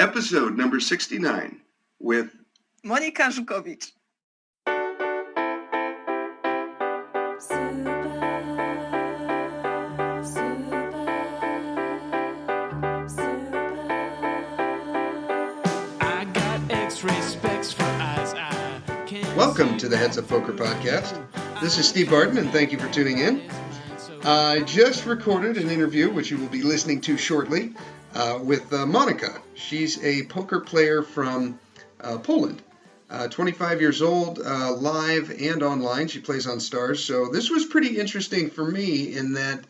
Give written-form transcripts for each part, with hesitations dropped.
episode number 69 with Monika Zukowicz. Welcome to the Heads Up Poker Podcast. This is Steve Barton, and thank you for tuning in. I just recorded an interview, which you will be listening to shortly, with Monika. She's a poker player from Poland, 25 years old, live and online. She plays on Stars. So this was pretty interesting for me in that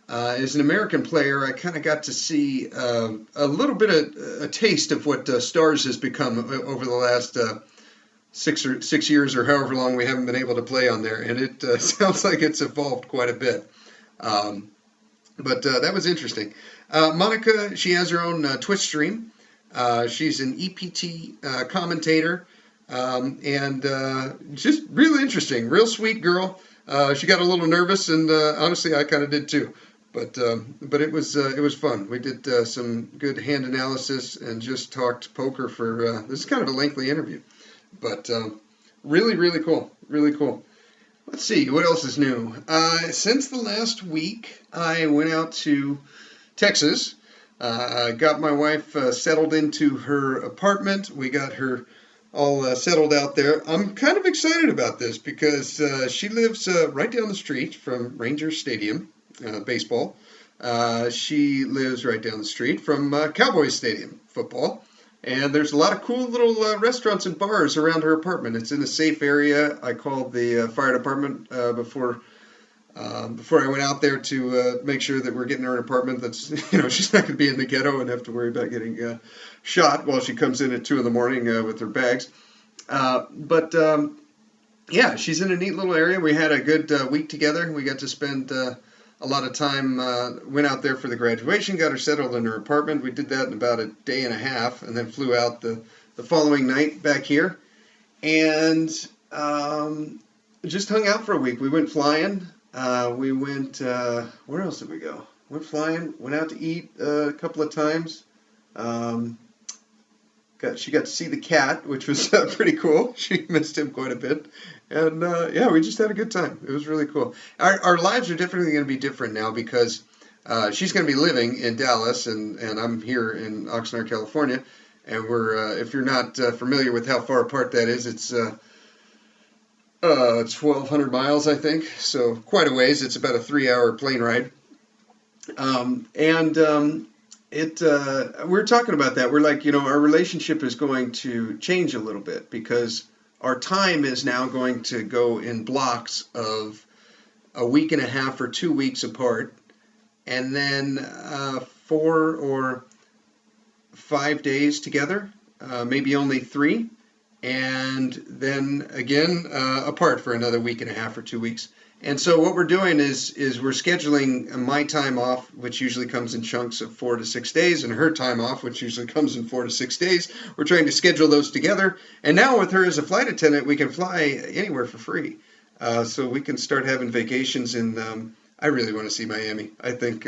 as an American player, I kind of got to see a little bit of a taste of what Stars has become over the last 6 years or however long we haven't been able to play on there. And it sounds like it's evolved quite a bit. But that was interesting. Monika, she has her own Twitch stream. She's an EPT commentator, and just really interesting, real sweet girl. She got a little nervous, and honestly, I kind of did too. But it was fun. We did some good hand analysis and just talked poker for this is kind of a lengthy interview, but really cool, really cool. Let's see, what else is new? Since the last week, I went out to Texas. Got my wife settled into her apartment. We got her all settled out there. I'm kind of excited about this because she lives right down the street from Rangers Stadium, baseball. She lives right down the street from Cowboys Stadium, football. And there's a lot of cool little restaurants and bars around her apartment. It's in a safe area. I called the fire department before I went out there to make sure that we're getting her an apartment that's, she's not going to be in the ghetto and have to worry about getting shot while she comes in at 2 in the morning with her bags. Yeah, she's in a neat little area. We had a good week together. We got to spend a lot of time, went out there for the graduation, got her settled in her apartment. We did that in about a day and a half, and then flew out the following night back here, and just hung out for a week. We went flying. We went, where else did we go? Went flying, went out to eat a couple of times. She got to see the cat, which was pretty cool. She missed him quite a bit. And, yeah, we just had a good time. It was really cool. Our lives are definitely going to be different now because she's going to be living in Dallas, and I'm here in Oxnard, California. And we're, if you're not familiar with how far apart that is, it's 1,200 miles, I think. So quite a ways. It's about a 3-hour plane ride. We're talking about that. We're like, our relationship is going to change a little bit because our time is now going to go in blocks of a week and a half or 2 weeks apart, and then 4 or 5 days together, maybe only 3, and then again apart for another week and a half or 2 weeks. And so what we're doing is we're scheduling my time off, which usually comes in chunks of 4 to 6 days, and her time off, which usually comes in 4 to 6 days. We're trying to schedule those together. And now with her as a flight attendant, we can fly anywhere for free. So we can start having vacations in, I really want to see Miami. I think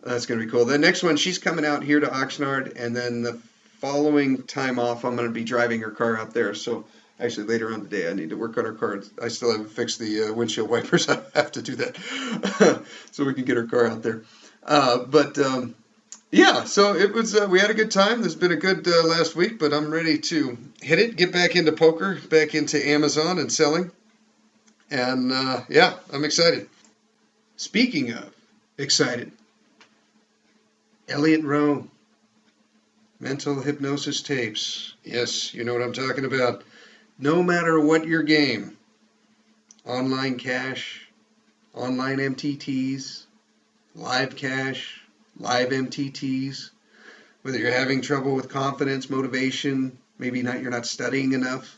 that's going to be cool. The next one, she's coming out here to Oxnard, and then the following time off, I'm going to be driving her car out there. So actually, later on today, I need to work on her car. I still haven't fixed the windshield wipers. I have to do that so we can get her car out there. Yeah, so it was. We had a good time. There's been a good last week, but I'm ready to hit it, get back into poker, back into Amazon and selling. And yeah, I'm excited. Speaking of excited, Elliot Rowe, Mental Hypnosis Tapes. Yes, you know what I'm talking about. No matter what your game, online cash, online MTTs, live cash, live MTTs, whether you're having trouble with confidence, motivation, maybe you're not studying enough,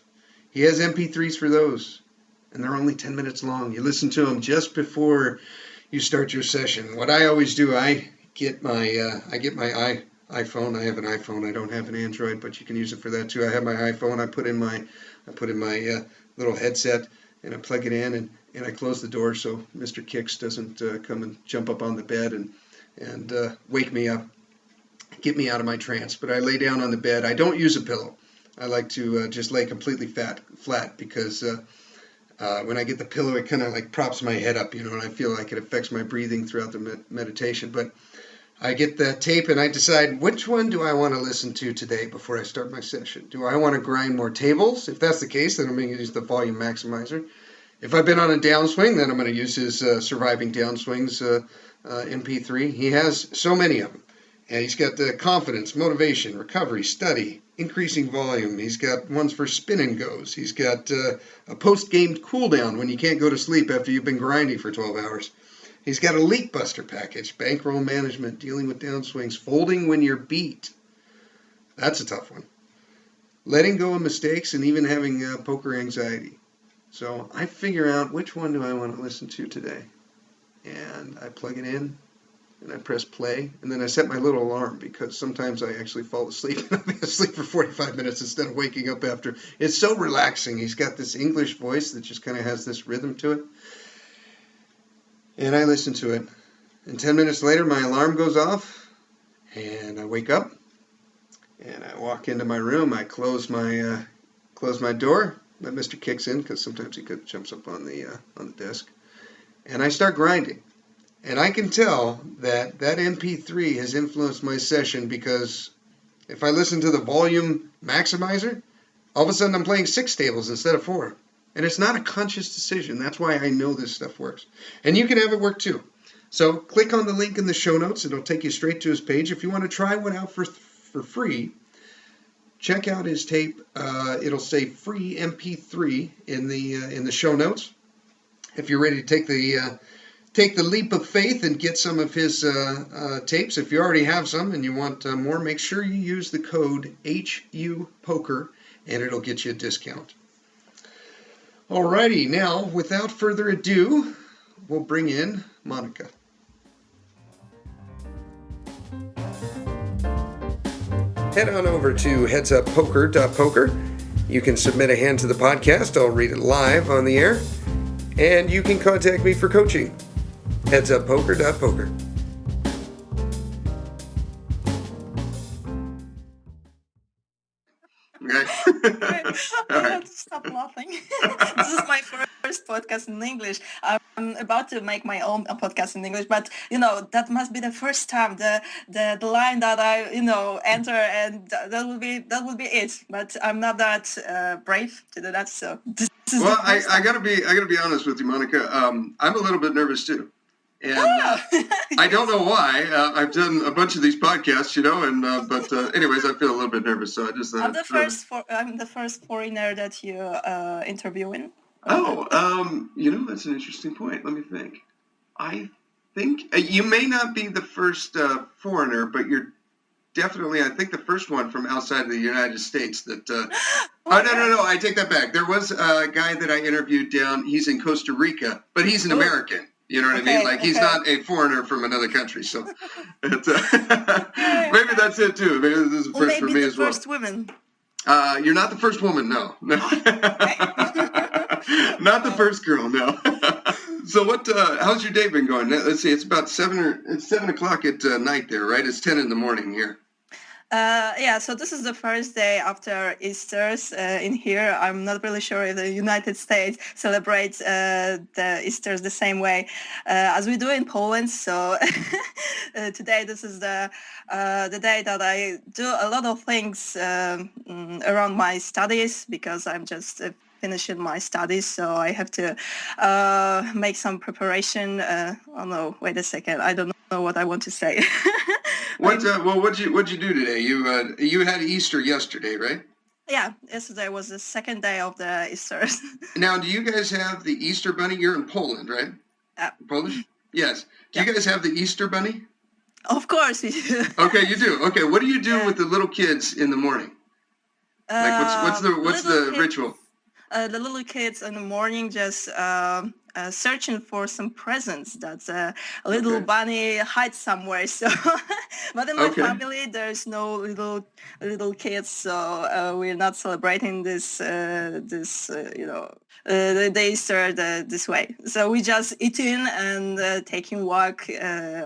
he has MP3s for those, and they're only 10 minutes long. You listen to them just before you start your session. What I always do, I get my iPhone. I have an iPhone. I don't have an Android, but you can use it for that too. I have my iPhone. I put in my little headset, and I plug it in, and I close the door so Mr. Kicks doesn't come and jump up on the bed and wake me up. get me out of my trance. But I lay down on the bed. I don't use a pillow. I like to just lay completely flat because when I get the pillow, it kind of like props my head up, and I feel like it affects my breathing throughout the meditation. But I get the tape and I decide which one do I want to listen to today before I start my session. Do I want to grind more tables? If that's the case, then I'm going to use the volume maximizer. If I've been on a downswing, then I'm going to use his Surviving Downswings MP3. He has so many of them. And he's got the confidence, motivation, recovery, study, increasing volume. He's got ones for spin and goes. He's got a post-game cool down when you can't go to sleep after you've been grinding for 12 hours. He's got a leak buster package, bankroll management, dealing with downswings, folding when you're beat. That's a tough one. Letting go of mistakes and even having poker anxiety. So I figure out which one do I want to listen to today. And I plug it in and I press play. And then I set my little alarm because sometimes I actually fall asleep and I'll be asleep for 45 minutes instead of waking up after. It's so relaxing. He's got this English voice that just kind of has this rhythm to it. And I listen to it. And 10 minutes later, my alarm goes off, and I wake up, and I walk into my room. I close my door. Let Mr. Kicks in because sometimes he jumps up on the desk, and I start grinding. And I can tell that MP3 has influenced my session because if I listen to the volume maximizer, all of a sudden I'm playing 6 tables instead of 4. And it's not a conscious decision. That's why I know this stuff works. And you can have it work too. So click on the link in the show notes. It'll take you straight to his page. If you want to try one out for free, check out his tape. It'll say free MP3 in the show notes. If you're ready to take the leap of faith and get some of his tapes, if you already have some and you want more, make sure you use the code HeadsUpPoker and it'll get you a discount. Alrighty, now, without further ado, we'll bring in Monika. Head on over to HeadsUpPoker.Poker. You can submit a hand to the podcast. I'll read it live on the air. And you can contact me for coaching. HeadsUpPoker.Poker. I have to stop laughing. This is my first podcast in English. I'm about to make my own podcast in English, but that must be the first time the line that I enter, and that will be it. But I'm not that brave to do that. So this is I gotta be honest with you, Monika. I'm a little bit nervous too. And I don't know why. I've done a bunch of these podcasts, but anyways, I feel a little bit nervous. So I just I'm the first foreigner that you interviewing. Oh, that's an interesting point. Let me think. I think you may not be the first foreigner, but you're definitely, I think, the first one from outside of the United States that. Oh, no, I take that back. There was a guy that I interviewed he's in Costa Rica, but he's an American. You know what I mean? Like, he's not a foreigner from another country. So maybe that's it, too. Maybe this is the first for me as well. First woman. You're not the first woman, no. Not the first girl, no. So how's your day been going? Let's see, it's about 7 o'clock at night there, right? It's 10 in the morning here. So this is the first day after Easter's in here. I'm not really sure if the United States celebrates the Easter's the same way as we do in Poland. So today this is the day that I do a lot of things around my studies because I'm just finishing my studies, so I have to make some preparation. Oh no, wait a second. I don't know what I want to say. What'd you do today? You had Easter yesterday, right? Yeah, yesterday was the second day of the Easter. Now, do you guys have the Easter bunny? You're in Poland, right? Polish? Yes. Do you guys have the Easter bunny? Of course we do. Okay, you do. Okay, what do you do with the little kids in the morning? Like, what's the ritual? The little kids in the morning just searching for some presents that a little bunny hides somewhere. So, but in my family, there's no little kids, so we're not celebrating this the Easter this way. So we just eating and taking walk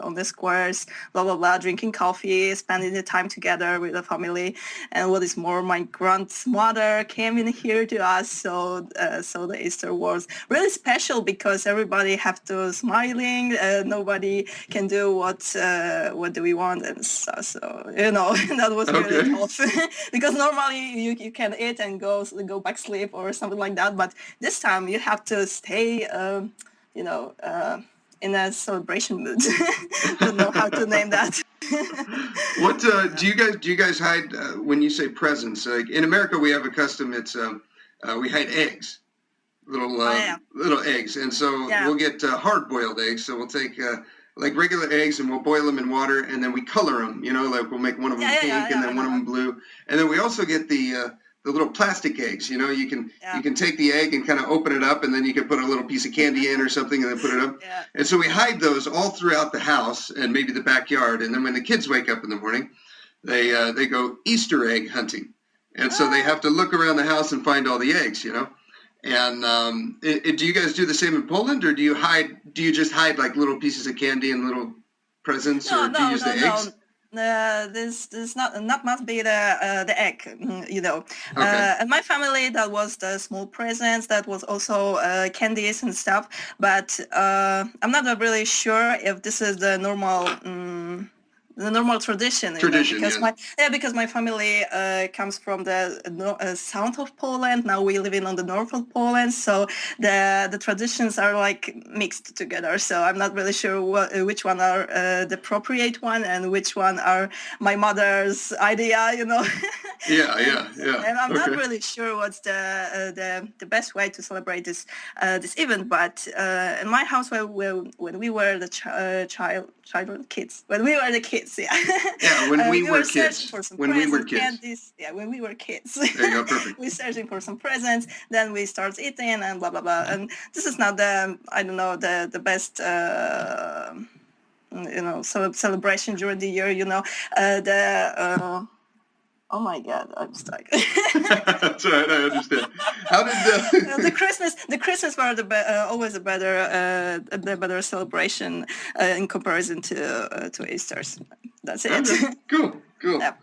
on the squares, blah blah blah, drinking coffee, spending the time together with the family. And what is more, my grandmother came in here to us, so the Easter was really special because everybody have to smiling. Nobody can do what do we want, and so that was really tough because normally you can eat and go back sleep or something like that, but this time you have to stay in a celebration mood. Don't know how to name that. What do you guys hide when you say presents? Like in America, we have a custom. It's we hide eggs, little eggs, and so we'll get hard-boiled eggs. So we'll take like regular eggs and we'll boil them in water, and then we color them. Like we'll make one of them pink and then one of them blue, and then we also get the little plastic eggs. You can take the egg and kind of open it up, and then you can put a little piece of candy in or something, and then put it up. And so we hide those all throughout the house and maybe the backyard. And then when the kids wake up in the morning, they go Easter egg hunting, and so they have to look around the house and find all the eggs. And do you guys do the same in Poland, or do you just hide like little pieces of candy and little presents, or do you use the eggs? This not must be the egg, And my family, that was the small presents, that was also candies and stuff. But I'm not really sure if this is the normal tradition. Because my family comes from the south of Poland. Now we live on the north of Poland, so the traditions are like mixed together. So I'm not really sure which one are the appropriate one and which one are my mother's idea. And I'm not really sure what's the best way to celebrate this event. But in my house, when we were the kids, when we were the kids. When we were kids. When we were kids. There you go, perfect. We're searching for some presents, then we start eating and blah blah blah. And this is not the best celebration during the year. Oh my God, I'm stuck. That's all right, I understand. How did the Christmas were always a better celebration in comparison to Easter's. That's it. Okay. Cool. Yeah.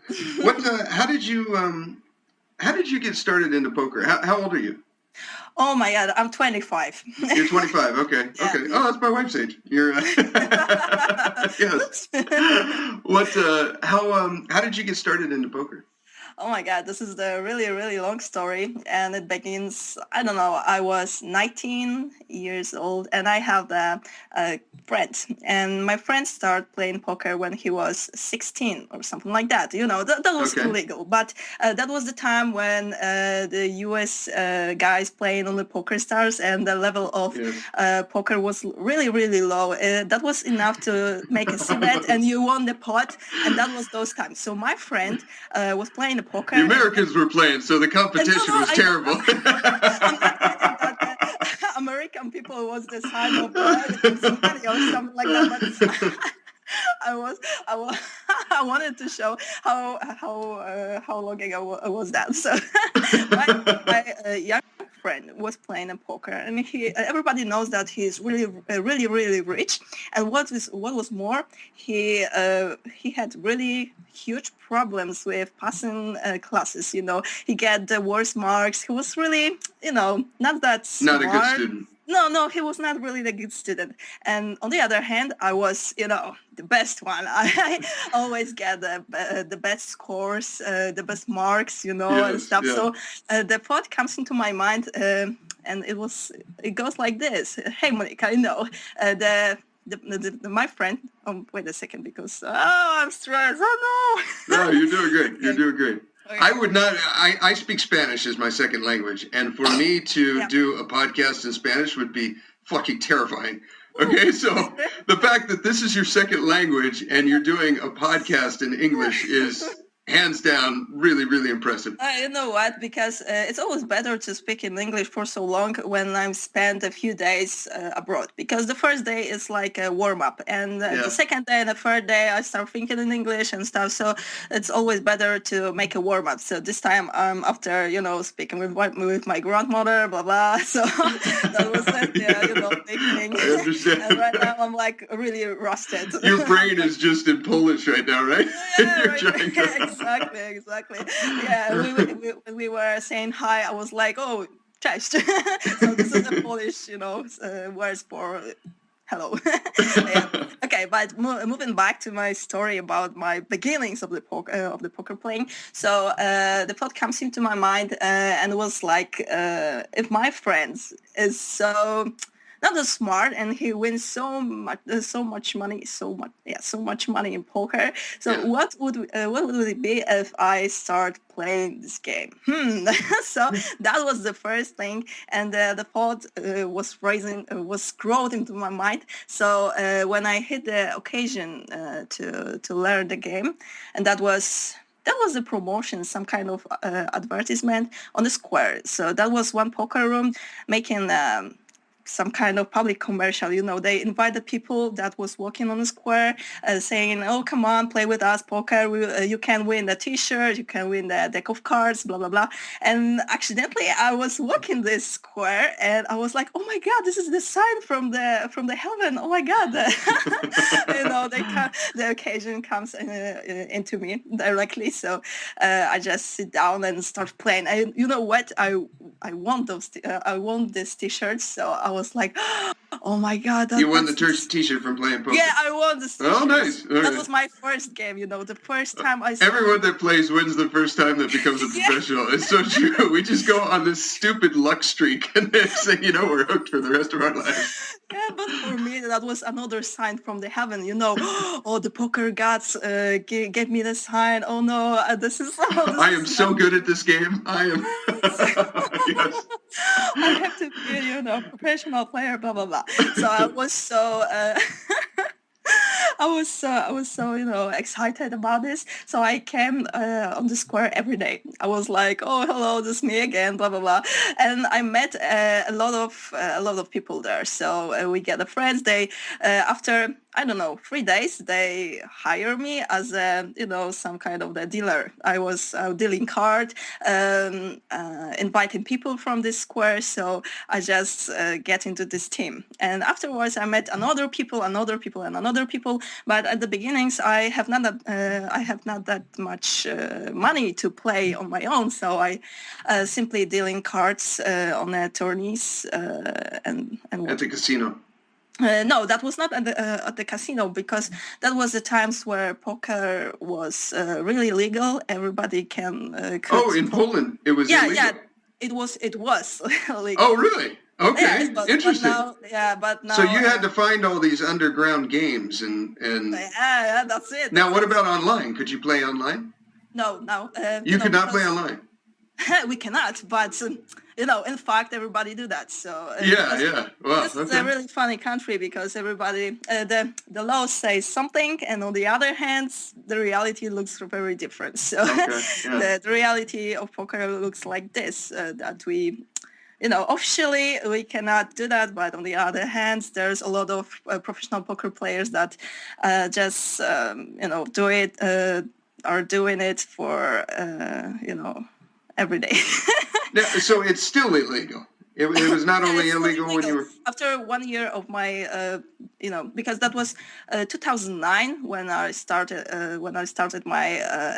What? How did you get started into poker? How old are you? Oh my God, I'm 25. You're 25. Okay. Yeah. Okay. Oh, that's my wife's age. You're yes. What? How did you get started into poker? Oh my God, this is the really, really long story. And it begins, I was 19 years old and I have a friend. And my friend started playing poker when he was 16 or something like that. That was illegal. But that was the time when the US guys playing on the PokerStars and the level of poker was really, really low. That was enough to make a bet and you won the pot. And that was those times. So my friend was playing poker. The Americans were playing, so the competition was terrible. American people was the sign of some money or something like that. But I wanted to show how long ago was that. So my young friend was playing poker, and everybody knows that he's really, really, really rich. And what was more, he had really huge problems with passing classes. He got the worst marks. He was really, not that smart. Not a good student. No, he was not really a good student. And on the other hand, I was, the best one. I always get the best scores, the best marks, and stuff. Yeah. So the thought comes into my mind, and it goes like this. Hey, Monika, my friend. Wait a second, because I'm stressed. Oh no. No, you're doing great. You're doing great. Okay. I would not. I speak Spanish as my second language, and for me to do a podcast in Spanish would be fucking terrifying. Okay, so the fact that this is your second language and you're doing a podcast in English is hands down, really, really impressive. You know what? Because it's always better to speak in English for so long when I'm spent a few days abroad. Because the first day is like a warm-up, and the second day and the third day I start thinking in English and stuff. So it's always better to make a warm-up. So this time after, speaking with my grandmother, blah, blah. So that was it, big thing. I understand. And right now I'm like really rusted. Your brain is just in Polish right now, right? Yeah, exactly. Yeah, we were saying hi. I was like, oh, cześć. So this is a Polish, words for hello. Yeah. Okay, but moving back to my story about my beginnings of the poker playing. So the thought comes into my mind and was like, if my friends is so not as smart and he wins so much money in poker. So what would it be if I start playing this game? So that was the first thing, and the thought was growth into my mind. So when I hit the occasion to learn the game, and that was a promotion, some kind of advertisement on the square. So that was one poker room making some kind of public commercial. They invited people that was walking on the square saying, oh, come on, play with us, poker. You can win the t-shirt, you can win the deck of cards, blah, blah, blah. And accidentally I was walking this square and I was like, oh my God, this is the sign from the heaven. Oh my God. The occasion comes into me directly. So I just sit down and start playing. And you know what? I want this t-shirts. So I was like, oh my God. You won the t-shirt from playing poker. Yeah, I won the t-shirt. Oh, nice. That was my first game, the first time I saw everyone that plays wins the first time that becomes a professional. It's so true. We just go on this stupid luck streak and then say, we're hooked for the rest of our lives. Yeah, but for me, that was another sign from the heaven, Oh, the poker gods gave me the sign. Oh, no, this is... I am so good at this game. I am... Yes. I have to be, professional player, blah, blah, blah. So I was so... I was so excited about this. So I came on the square every day. I was like, oh, hello, this is me again, blah blah blah. And I met a lot of people there. So we get friends. They after 3 days, they hire me as some kind of the dealer. I was dealing card, inviting people from this square. So I just get into this team. And afterwards, I met another people. But at the beginnings, I have not that much money to play on my own. So I simply dealing cards on tourneys and at the casino. No, that was not at the casino, because that was the times where poker was really legal. Everybody can. In Poland, it was illegal. Yeah, it was legal. Oh, really? Okay, interesting. But now. So you had to find all these underground games and. Yeah, that's it. Now, what about online? Could you play online? No. You could not play online. We cannot, but. In fact, everybody do that. So Well, this is a really funny country, because everybody, the law says something, and on the other hand, the reality looks very different. So the reality of poker looks like this: that we, officially we cannot do that, but on the other hand, there's a lot of professional poker players that just do it, are doing it for every day. So it's still illegal. It was not only illegal when you were... After 1 year of my, because that was 2009 when I started my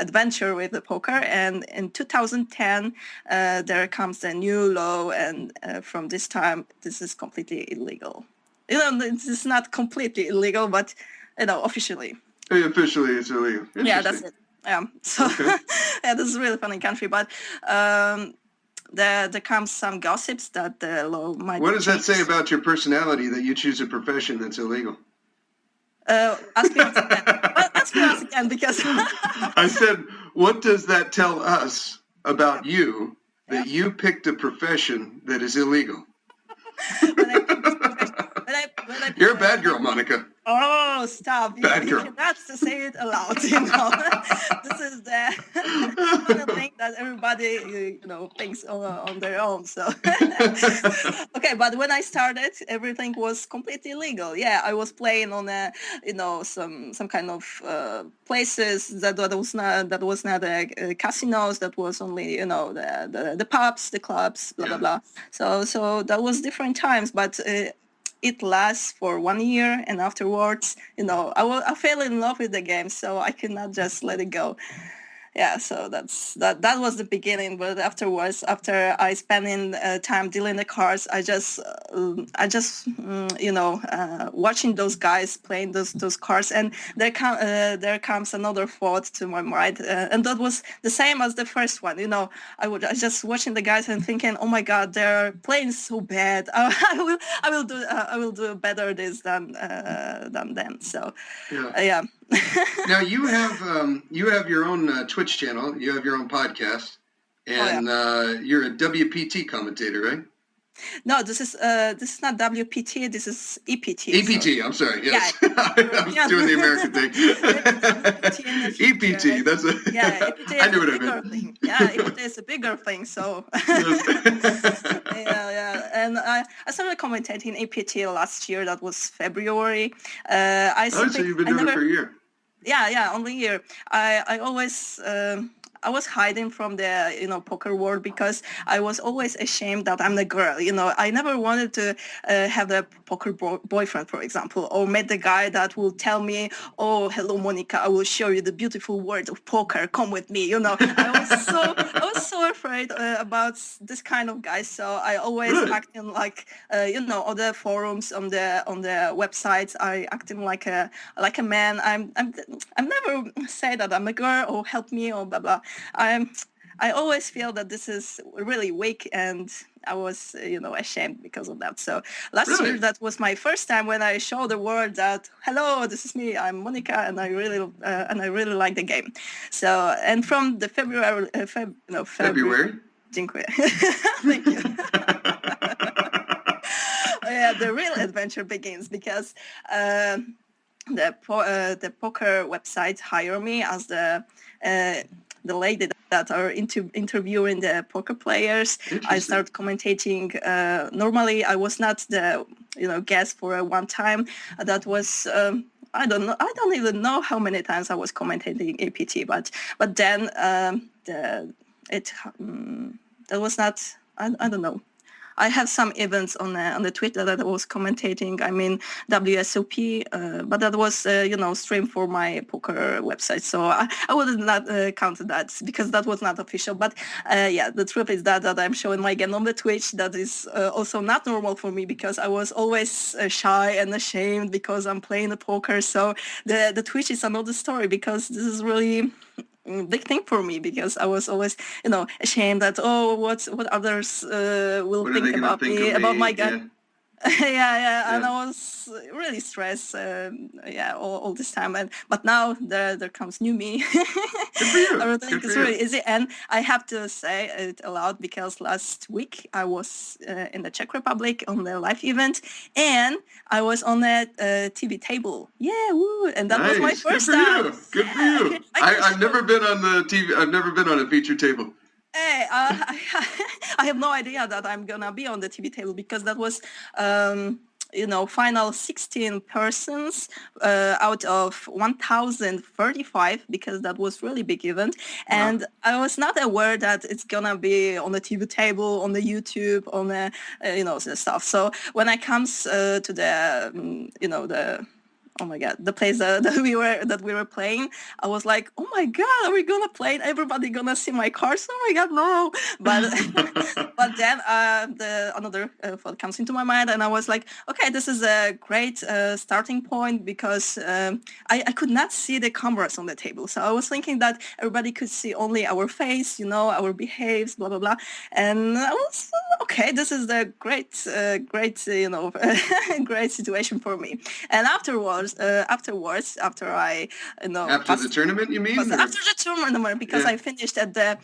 adventure with the poker, and in 2010 there comes a new law, and from this time this is completely illegal. This is not completely illegal, but officially. Officially, it's illegal. Yeah, that's it. Yeah. So this is a really funny country, but. There comes some gossips that the law might. What does that say about your personality that you choose a profession that's illegal? Ask me once again, because. I said, what does that tell us about you that you picked a profession that is illegal? You're a bad girl, Monika. Oh, stop. You cannot say it aloud, you know. This is the kind of thing that everybody, thinks on their own. So, okay, but when I started, everything was completely legal. Yeah, I was playing on some kind of places that was not casinos. That was only the pubs, the clubs, blah blah blah. So that was different times, but. It lasts for 1 year, and afterwards, I fell in love with the game, so I could not just let it go. Yeah, so that was the beginning. But afterwards, after I spent in time dealing the cards, I just watching those guys playing those cards, and there comes another thought to my mind, and that was the same as the first one. I was just watching the guys and thinking, oh my God, they're playing so bad. I will do better this than them. So yeah. Now you have your own Twitch channel. You have your own podcast, and you're a WPT commentator, right? No, this is not WPT. This is EPT. EPT. So. I'm sorry. Yes, yeah. I was doing the American thing. EPT. That's a. Yeah, EPT. I knew what I meant. Thing. Yeah, EPT is a bigger thing. So. Yeah. And I started commentating EPT last year. That was February. So you've been doing it for a year. Yeah, only a year. I was hiding from the poker world because I was always ashamed that I'm the girl. I never wanted to have a poker boyfriend, for example, or meet the guy that will tell me, "Oh, hello, Monika, I will show you the beautiful world of poker. Come with me." I was so afraid about this kind of guy. So I always acting like on the forums, on the websites, I acting like a man. I'm never say that I'm a girl or help me or blah blah. I always feel that this is really weak, and I was ashamed because of that. So last year, that was my first time when I showed the world that, hello, this is me, I'm Monika, and I really like the game. So, and from the February. Dziękuję. Thank you. Yeah, the real adventure begins because the poker website hired me as the lady that are interviewing the poker players. I started commentating. Normally, I was not the guest for one time. That was I don't know. I don't even know how many times I was commentating APT. But then that was not. I don't know. I have some events on the Twitter that I was commentating. I mean WSOP, but that was streamed for my poker website, so I would not count that because that was not official. But the truth is that I'm showing my game on the Twitch. That is also not normal for me because I was always shy and ashamed because I'm playing the poker. So the Twitch is another story because this is really big thing for me because I was always, ashamed that what others will think about me, about my game. Yeah, and I was really stressed, all this time. But now there comes new me. Everything is really easy, and I have to say it aloud because last week I was in the Czech Republic on the live event, and I was on a TV table. Yeah, woo! And that was my first time. Good for you. I've never been on the TV. I've never been on a feature table. Hey, I have no idea that I'm gonna be on the TV table because that was, final 16 persons out of 1,035 because that was really big event, and I was not aware that it's gonna be on the TV table, on the YouTube, on the the stuff. So when I comes to the oh my God, the place that we were playing, I was like, oh my God, are we gonna play it? Everybody gonna see my cards? Oh my God, no! But then another thought comes into my mind, and I was like, okay, this is a great starting point because I could not see the cameras on the table, so I was thinking that everybody could see only our face, our behaves, blah blah blah, and I was okay. This is the great great situation for me, and afterwards, after I, after the tournament, you mean? After the tournament, because I finished at the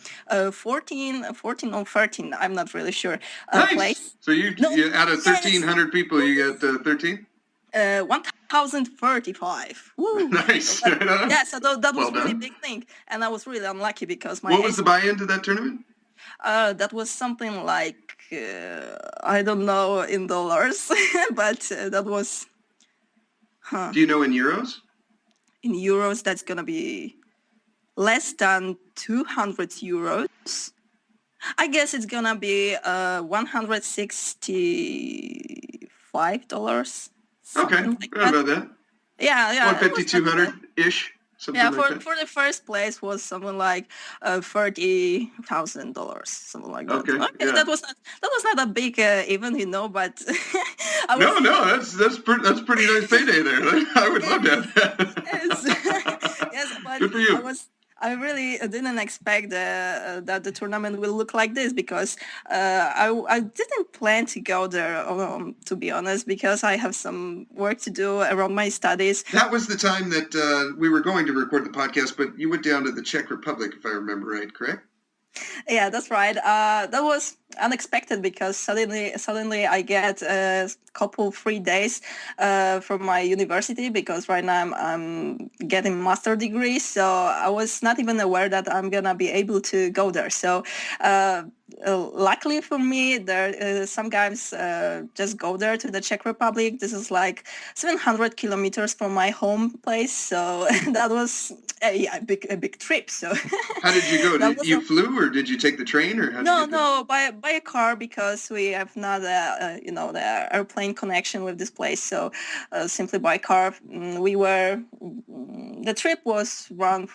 14 or 13. I'm not really sure. Nice. Place. So you out of 1,300 people, you got 13? 1,035. Woo. Nice. So that was Well really done. big thing, and I was really unlucky because my What was the buy-in to that tournament? that was something like I don't know in dollars, but that was. Do you know in euros? In euros, that's gonna be less than 200 euros. I guess it's gonna be $165. Okay, Like about that. Yeah. 150, 200-ish, something like that. For the first place was something like $30,000, something like that. Okay, yeah. That was not a big event, but No, that's pretty nice payday there. I would love to have that. Yes, but Good for you. I really didn't expect that the tournament will look like this because I didn't plan to go there, to be honest, because I have some work to do around my studies. That was the time that we were going to record the podcast, but you went down to the Czech Republic, if I remember right, correct? Yeah, that's right. That was unexpected because suddenly I get a couple free days from my university because right now I'm getting master degree. So I was not even aware that I'm gonna be able to go there. So luckily for me, there some guys just go there to the Czech Republic. This is like 700 kilometers from my home place. So that was a big trip. So how did you go? You flew or did you take the train or how did you No, by a car because we have not the airplane connection with this place. So simply by car. The trip was around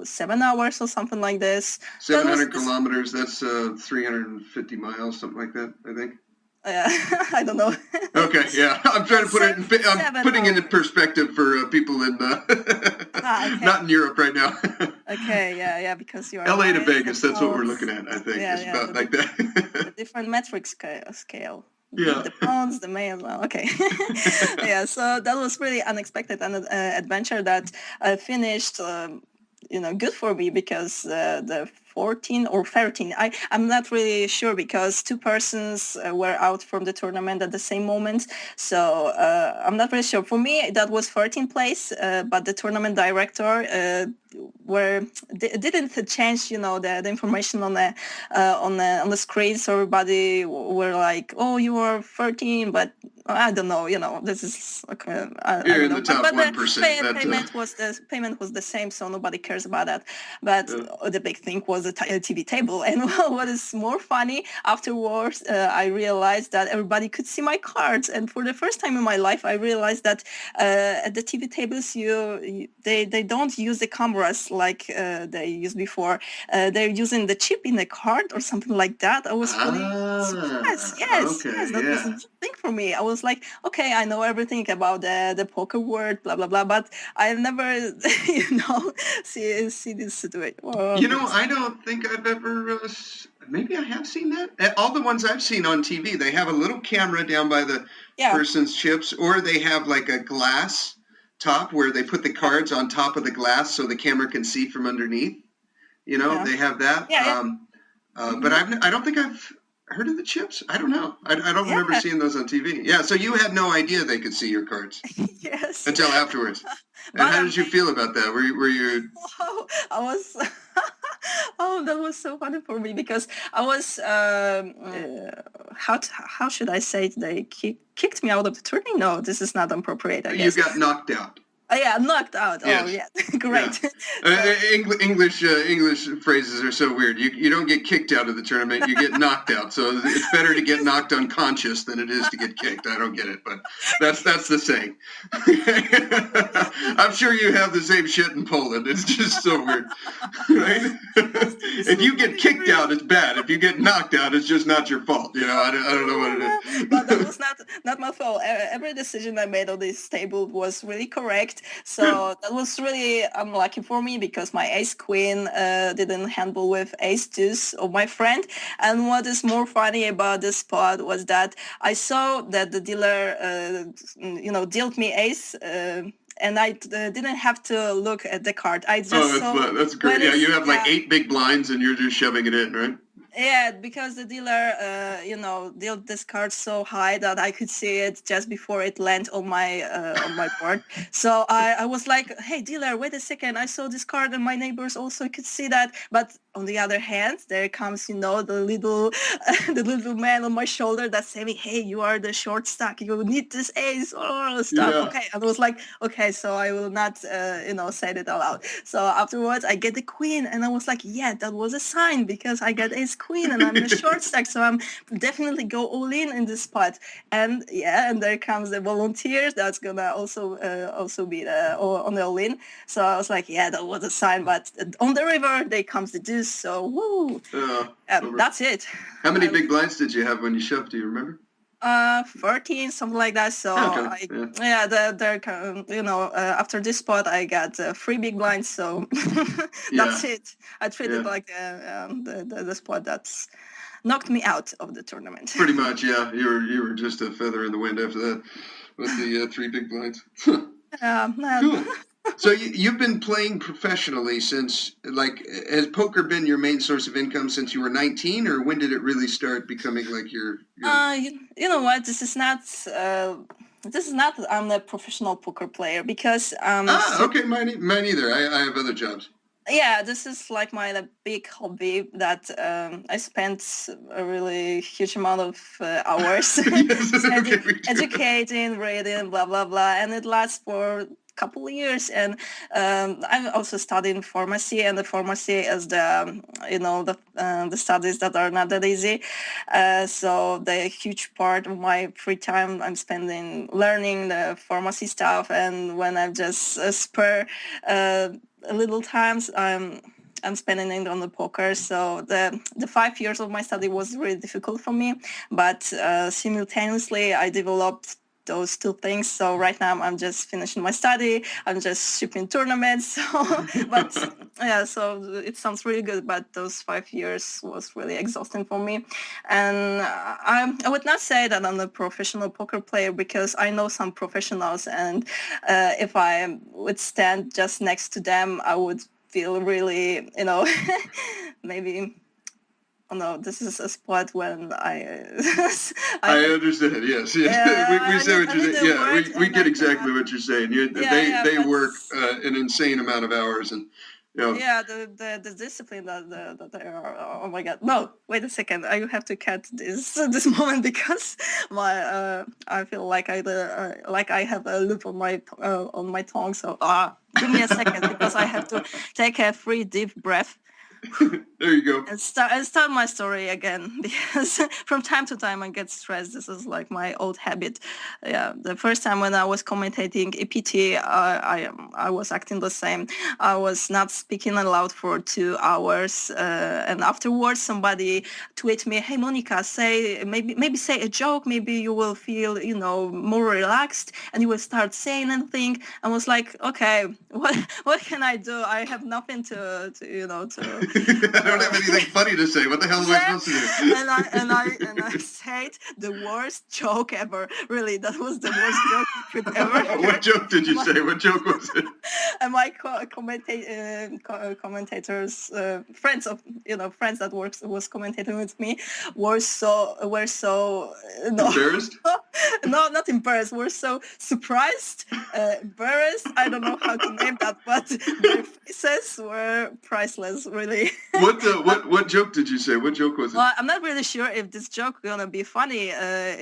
7 hours or something like this. 700 kilometers. That's 350 miles, something like that, I think. I don't know. Okay, yeah. I'm trying to put it putting it in perspective for people in okay. Not in Europe right now. Okay, yeah, because you are LA to Vegas, that's what we're looking at, I think. It's about like that. The different metric scale. Yeah. The pounds, the miles. Okay. Yeah, so that was really unexpected and adventure that finished good for me because the 14 or 13, I'm not really sure because two persons were out from the tournament at the same moment. So I'm not really sure. For me, that was 14th place, but the tournament director didn't change, the information on the screen. So everybody were like, "Oh, you are 13," but I don't know. This is okay. You're in the top 1%. The payment was the same, so nobody cares about that. But the big thing was the TV table. And what is more funny, afterwards, I realized that everybody could see my cards. And for the first time in my life, I realized that at the TV tables, they don't use the cameras like they used before. They're using the chip in the card or something like that. I was really surprised. Yes, that was a new thing for me. I was like, okay, I know everything about the poker world, blah blah blah, but I never, see this situation. I don't think I've ever. Maybe I have seen that. All the ones I've seen on TV, they have a little camera down by the person's chips, or they have like a glass top where they put the cards on top of the glass so the camera can see from underneath. They have that. But I don't think I've heard of the chips. I don't know. I don't remember seeing those on TV. Yeah, so you had no idea they could see your cards. Yes. Until afterwards. And how did you feel about that? Were you? Oh, I was. That was so funny for me because I was. How should I say it? They kicked me out of the tournament. No, this is not appropriate. I guess you got knocked out. Oh, yeah, knocked out. Yes. Oh, yeah, great. Yeah. English phrases are so weird. You don't get kicked out of the tournament. You get knocked out. So it's better to get knocked unconscious than it is to get kicked. I don't get it, but that's the saying. I'm sure you have the same shit in Poland. It's just so weird, right? If you get kicked out, it's bad. If you get knocked out, it's just not your fault. I don't know what it is. But that was not my fault. Every decision I made on this table was really correct. So that was really unlucky for me because my ace queen didn't handle with ace deuce of my friend. And what is more funny about this spot was that I saw that the dealer, dealt me ace. And I didn't have to look at the card. I just saw. That's great. Yeah, you have like 8 big blinds and you're just shoving it in, right? Yeah, because the dealer, dealt this card so high that I could see it just before it landed on my board. So I was like, "Hey, dealer, wait a second! I saw this card, and my neighbors also could see that." But on the other hand, there comes, the little the little man on my shoulder that's saying, "Hey, you are the short stack. You need this ace or stuff." Yeah. Okay, and I was like, "Okay, so I will not, say it out loud." So afterwards, I get the queen, and I was like, "Yeah, that was a sign because I got ace queen and I'm the short stack, so I'm definitely go all in this spot." And and there comes the volunteers that's gonna also be on the all in. So I was like, yeah, that was a sign. But on the river, there comes the deuce. So woo, that's it. How many big blinds did you have when you shoved? Do you remember? 13, something like that. So after this spot, I got 3 big blinds. So that's it. I treated like the spot that's knocked me out of the tournament. Pretty much, yeah. You were just a feather in the wind after that with the 3 big blinds. Cool. So you've been playing professionally since, has poker been your main source of income since you were 19, or when did it really start becoming like your... You know what? This is not I'm a professional poker player because... okay, mine either. I have other jobs. Yeah, this is like my big hobby that I spent a really huge amount of hours educating, reading, blah, blah, blah. And it lasts for couple of years, and I'm also studying pharmacy, and the pharmacy is the studies that are not that easy. So the huge part of my free time I'm spending learning the pharmacy stuff, and when I just spare little times, I'm spending it on the poker. So the 5 years of my study was really difficult for me, but simultaneously I developed those 2 things. So right now I'm just finishing my study. I'm just shipping tournaments. So it sounds really good, but those 5 years was really exhausting for me. And I would not say that I'm a professional poker player because I know some professionals, and if I would stand just next to them, I would feel really, maybe... Oh no, this is a spot when I understand. Yes. Yeah, we say what you're saying. Yeah, we get exactly what you're saying. They work an insane amount of hours, and yeah, the discipline that they are. Oh my God! No, wait a second. I have to cut this moment because I feel like I have a loop on my tongue. So give me a second because I have to take a 3 deep breath. There you go. And start my story again because from time to time I get stressed. This is like my old habit. Yeah, the first time when I was commentating EPT, I was acting the same. I was not speaking aloud for 2 hours, and afterwards somebody tweeted me, "Hey Monika, maybe say a joke. Maybe you will feel more relaxed and you will start saying anything." I was like, okay, what can I do? I have nothing to I don't have anything funny to say. What the hell am I supposed to do? And I said the worst joke ever. Really, that was the worst joke you could ever. What joke did you say? What joke was it? And my commentators, friends that was commentating with me, were so embarrassed. No, not embarrassed. We're so surprised, embarrassed. I don't know how to name that, but their faces were priceless, really. What joke did you say? What joke was it? Well, I'm not really sure if this joke gonna be funny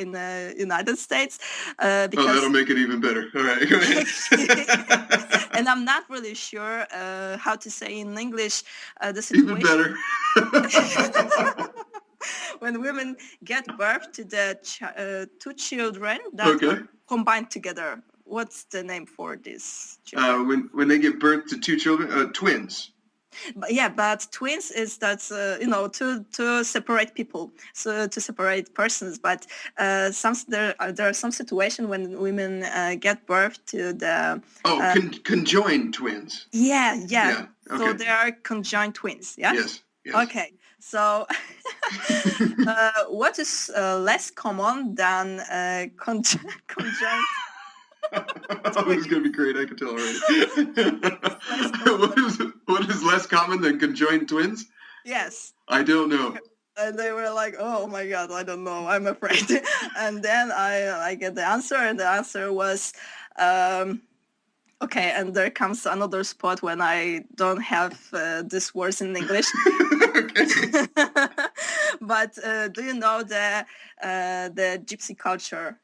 in the United States. Because that'll make it even better. All right, go ahead. And I'm not really sure how to say in English the situation. Even better. When women get birth to the 2 children that are combined together. What's the name for this children? When they give birth to 2 children, twins. But twins is two separate people, so to separate persons. But there are some situations when women get birth to the conjoined twins. Yeah. Okay. So they are conjoined twins. Yeah. Yes. Okay. So, what is less common than conjoined? This is going to be great. I can tell already. What is less common than conjoined twins? Yes. I don't know. And they were like, oh my God, I don't know, I'm afraid. And then I get the answer, and the answer was, okay, and there comes another spot when I don't have these words in English. But do you know the gypsy culture?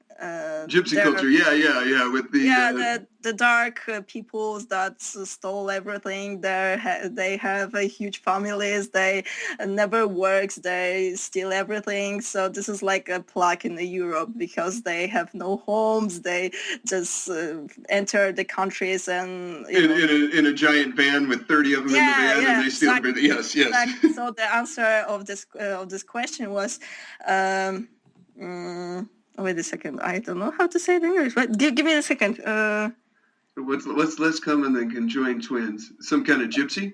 Gypsy culture, yeah, with the dark peoples that stole everything. They have huge families. They never works. They steal everything. So this is like a plague in Europe because they have no homes. They just enter the countries and in a giant van with 30 of them in the van, and they steal everything. Yes. Exactly. So the answer of this question was. Wait a second. I don't know how to say it in English. But give me a second. Let's come and then conjoin twins. Some kind of gypsy?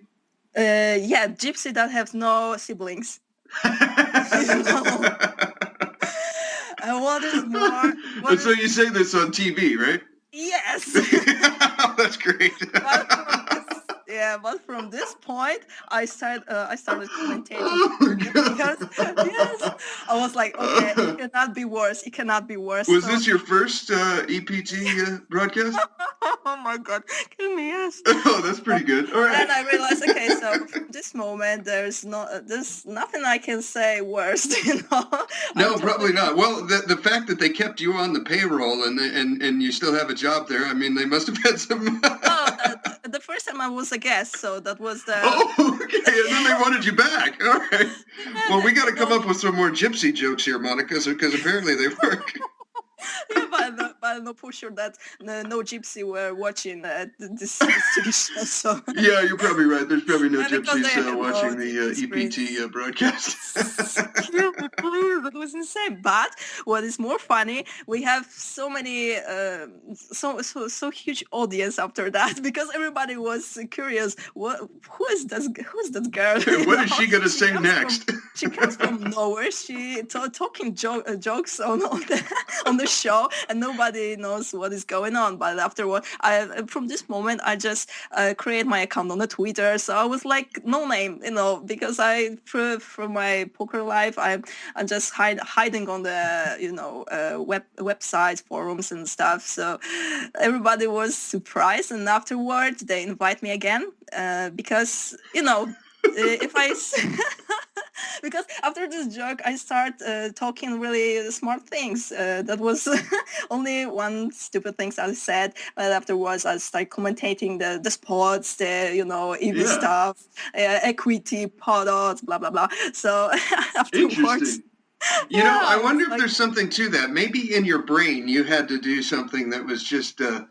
Gypsy that have no siblings. What is more? So you say this on TV, right? Yes. That's great. But from this point, I started commentating. Oh my God. Yes, I was like, okay, it cannot be worse. It cannot be worse. Was this your first EPT broadcast? Oh my God, kill me, yes. Oh, that's pretty good. All right. And I realized, okay, so from this moment, there's nothing I can say worse, No, probably not. Well, the fact that they kept you on the payroll and you still have a job there, I mean, they must have had some. The first time I was a guest, so that was the. Oh, okay, and then they wanted you back. All right. Well, we got to come up with some more gypsy jokes here, Monika, because apparently they work. But I'm not for sure that no gypsy were watching this TV show. So. Yeah, you're probably right. There's probably no gypsies watching the EPT broadcast. Yeah, that was insane. But what is more funny, we have so many, so huge audience after that because everybody was curious. Who is that girl? What is she gonna say next? She comes from nowhere. She talking jokes on the show, and nobody knows what is going on. But afterward, from this moment, I just create my account on the Twitter. So I was like no name, because from my poker life, I'm just hiding on the websites, forums, and stuff. So everybody was surprised, and afterward they invite me again because if I. Because after this joke, I start talking really smart things. That was only one stupid thing I said. But afterwards, I start commentating the sports, EV stuff, equity, products, blah, blah, blah. So afterwards... Interesting. I wonder if there's something to that. Maybe in your brain, you had to do something that was just, so...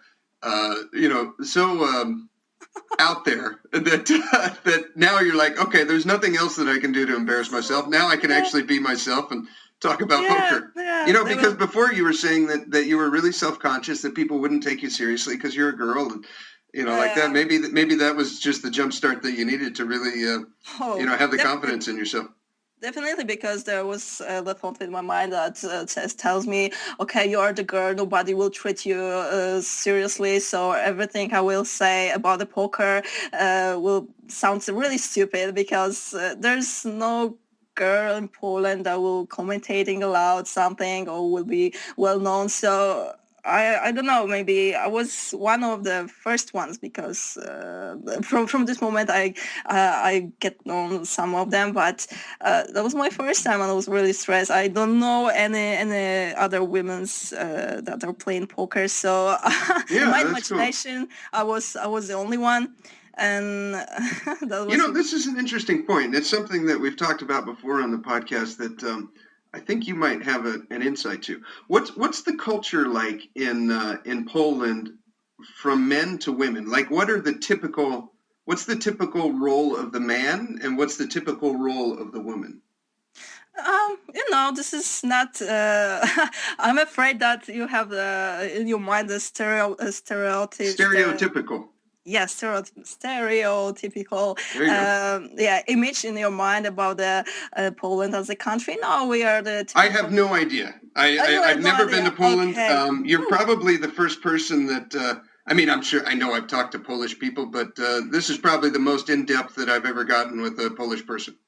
out there that now you're like, okay, there's nothing else that I can do to embarrass myself. Now I can actually be myself and talk about poker. Because before you were saying that you were really self-conscious, that people wouldn't take you seriously because you're a girl, and like that. Maybe that was just the jump start that you needed to really have the confidence in yourself. Definitely, because there was the thought in my mind that tells me, okay, you are the girl, nobody will treat you seriously, so everything I will say about the poker will sound really stupid because there's no girl in Poland that will commentating aloud something or will be well known. So I don't know, maybe I was one of the first ones because from this moment I get known some of them, but that was my first time and I was really stressed. I don't know any other women's that are playing poker, so in my imagination, cool. I was the only one. And that was this is an interesting point. It's something that we've talked about before on the podcast that I think you might have an insight to. What's the culture like in Poland from men to women? Like, what's the typical role of the man and what's the typical role of the woman? This is not. I'm afraid that you have in your mind the stereotype. Stereotypical. Yes, stereotypical image in your mind about Poland as a country. No, we are the... I have no idea. I've never been to Poland. Okay. You're probably the first person that... I'm sure, I know I've talked to Polish people, but this is probably the most in-depth that I've ever gotten with a Polish person.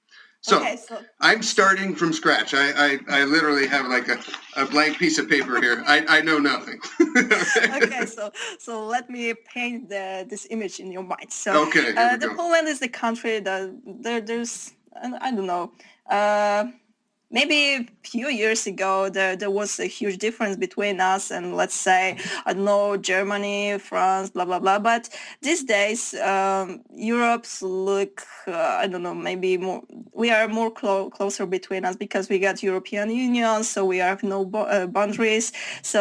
So, Okay, so I'm starting from scratch. I literally have like a blank piece of paper here. I know nothing. okay, so let me paint this image in your mind. So Okay, here we the go. Poland is the country that there's I don't know. Maybe a few years ago, there was a huge difference between us and, let's say, I don't know, Germany, France, blah, blah, blah. But these days, Europe's look, I don't know, maybe more, we are more closer between us because we got European Union, so we have no boundaries. So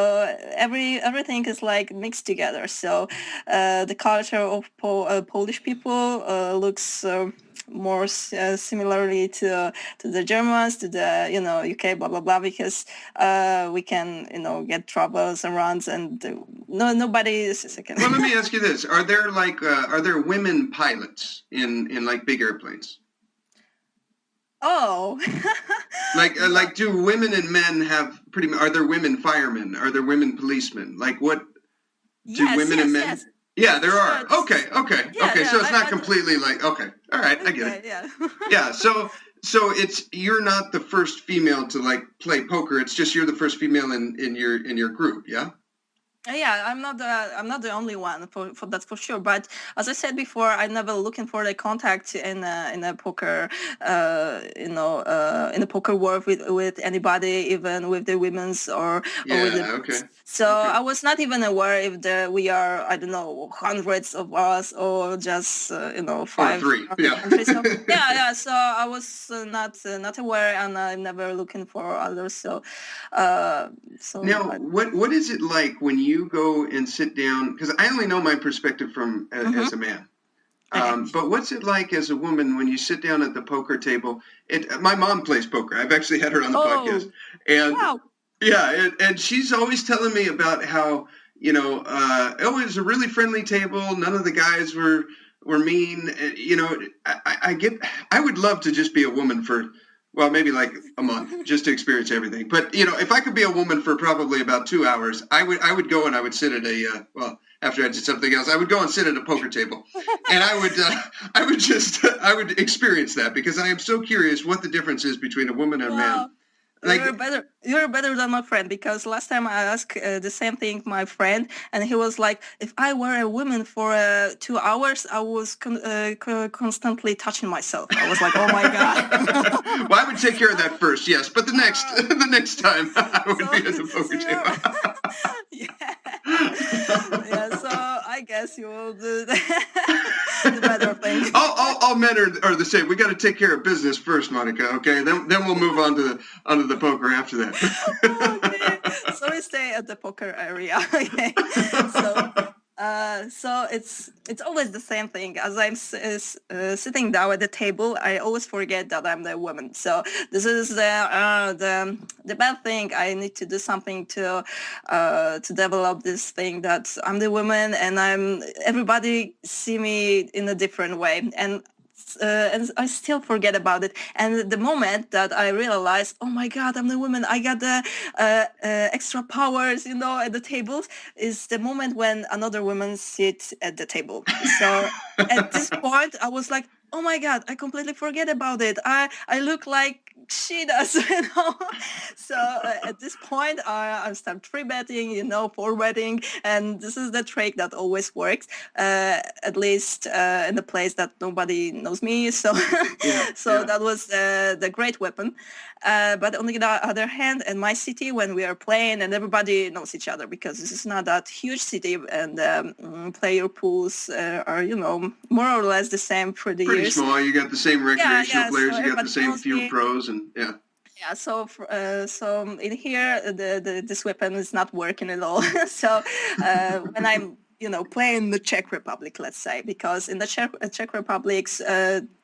everything is like mixed together. So the culture of Polish people looks... more similarly to the Germans, to the UK, blah blah blah, because we can get travels around and nobody is a second. Well, let me ask you this: are there women pilots in like big airplanes? Oh, like do women and men have are there women firemen? Are there women policemen? Like what do women and men? Yes. Yeah, there are. Okay. Yeah, So it's not completely like, okay. All right, I get it. Yeah. Yeah, so you're not the first female to like play poker. It's just you're the first female in your group, yeah? Yeah, I'm not the only one for that for sure. But as I said before, I'm never looking for the contact in a poker, in the poker world with anybody, even with the women's or with the. Okay. So I was not even aware if we are, I don't know, hundreds of us or just 5 or 3. Yeah. So, yeah. So I was not aware, and I'm never looking for others. So now, what is it like when you go and sit down? Because I only know my perspective from as a man. But what's it like as a woman when you sit down at the poker table? My mom plays poker. I've actually had her on the podcast, and wow. Yeah, and she's always telling me about how it was a really friendly table. None of the guys were mean. I would love to just be a woman for. Well, maybe like a month just to experience everything. But, if I could be a woman for probably about 2 hours, I would go and I would sit at after I did something else, I would go and sit at a poker table. And I would experience that because I am so curious what the difference is between a woman and a man. Like, you're better than my friend, because last time I asked the same thing my friend, and he was like, if I were a woman for 2 hours, I was constantly touching myself. I was like, oh my god. Well, I would take care of that first, yes, but the next time I would be at the poker table. Yeah, so I guess you will do the better thing. All men are the same. We got to take care of business first, Monika. Okay, then we'll move on to the poker after that. Okay, so we stay at the poker area. Okay, so it's always the same thing. As I'm sitting down at the table, I always forget that I'm the woman. So this is the bad thing. I need to do something to develop this thing that I'm the woman, and everybody see me in a different way, and I still forget about it. And the moment that I realized, oh my God, I'm the woman, I got the extra powers, at the tables, is the moment when another woman sits at the table. So at this point, I was like, oh my God, I completely forget about it. I look like she does, So at this point, I start 3-betting, 4-betting, and this is the trick that always works, at least in the place that nobody knows me. So, that was the great weapon. But on the other hand, in my city, when we are playing and everybody knows each other, because this is not that huge city, and player pools are, more or less the same for the years. Pretty small. You got the same recreational players. So you got the same few pros, and yeah. Yeah, so in here, this weapon is not working at all. So when I'm playing the Czech Republic, let's say, because in the Czech Republic,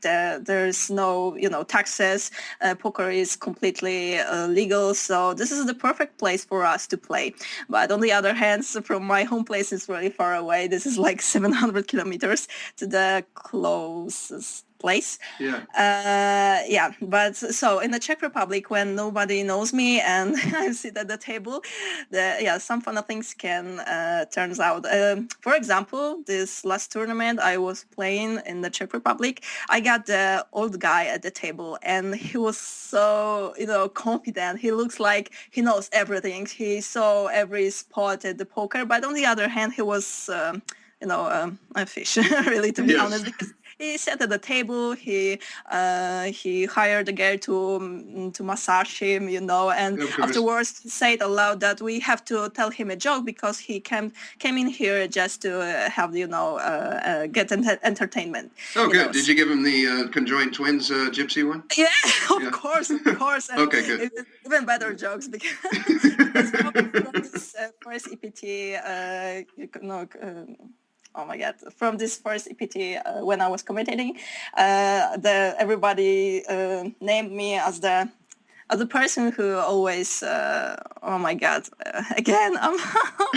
there's no, taxes. Poker is completely legal. So this is the perfect place for us to play. But on the other hand, from my home place, it's really far away. This is like 700 kilometers to the closest place. Yeah. But so in the Czech Republic, when nobody knows me and I sit at the table, some funny things can turns out. For example, this last tournament I was playing in the Czech Republic, I got the old guy at the table, and he was so confident. He looks like he knows everything. He saw every spot at the poker, but on the other hand, he was a fish, really, to be honest, because he sat at the table. He hired a girl to massage him, and afterwards he said aloud that we have to tell him a joke because he came in here just to have get entertainment. Oh, good. Did you give him the conjoined twins gypsy one? Yeah, of course. And okay, good. Even better jokes because from this first EPT, oh my God! From this first EPT, when I was commentating, everybody named me as the person who always. Oh my God! Again, I'm stuck.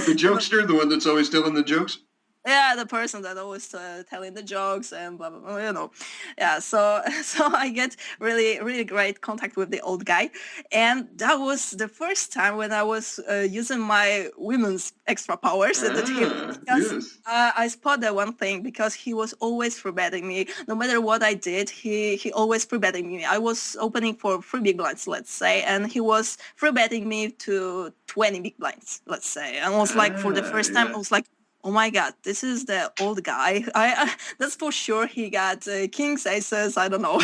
The jokester, the one that's always telling the jokes. Yeah, the person that always telling the jokes and blah, blah, blah, Yeah, so I get really, really great contact with the old guy. And that was the first time when I was using my women's extra powers at the table. Because I spotted one thing, because he was always free-betting me. No matter what I did, he always free-betting me. I was opening for 3 big blinds, let's say, and he was free-betting me to 20 big blinds, let's say. And I was like, for the first time, I was like, oh my God, this is the old guy. That's for sure. He got kings, aces, I don't know,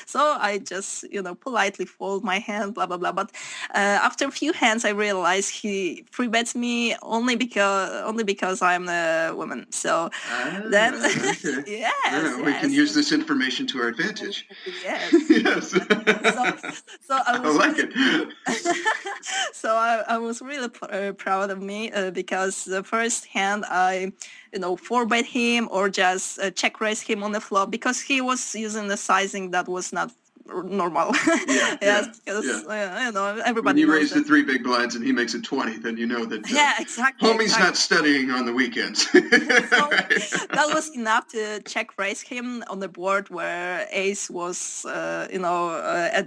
So I just, politely fold my hand, blah, blah, blah. But after a few hands, I realized he free bets me only because I'm a woman. So then, okay. yes, we can use this information to our advantage. Yes. Yes. So I was like it. So I was really proud of me because the first hand I, 4-bet him or just check raise him on the flop because he was using the sizing that was not normal. Everybody. When you raise the 3 big blinds and he makes it 20, then you know that. Exactly. Homie's not studying on the weekends. So that was enough to check raise him on the board where ace was, at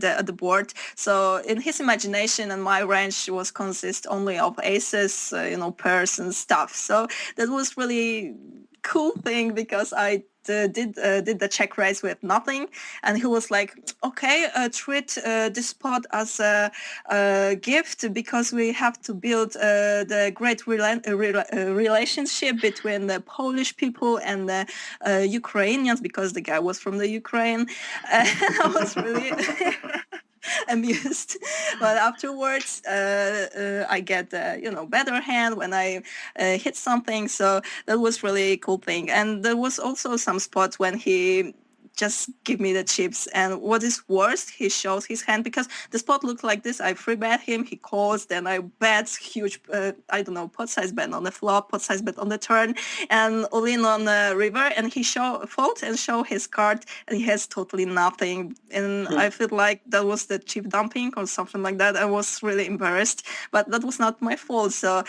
the board. So in his imagination and my range was consist only of aces, pairs and stuff. So that was really cool thing because I did the check raise with nothing, and he was like, okay, treat this spot as a gift because we have to build the great relationship between the Polish people and the Ukrainians, because the guy was from the Ukraine. I was really amused, but afterwards I get better hand when I hit something, so that was really cool thing. And there was also some spots when he just give me the chips, and what is worst, he shows his hand because the spot looked like this. I free bet him, he calls, then I bet huge pot size bet on the flop, pot size bet on the turn, and all in on the river, and he fold and show his card, and he has totally nothing, and I feel like that was the chip dumping or something like that. I was really embarrassed, but that was not my fault. So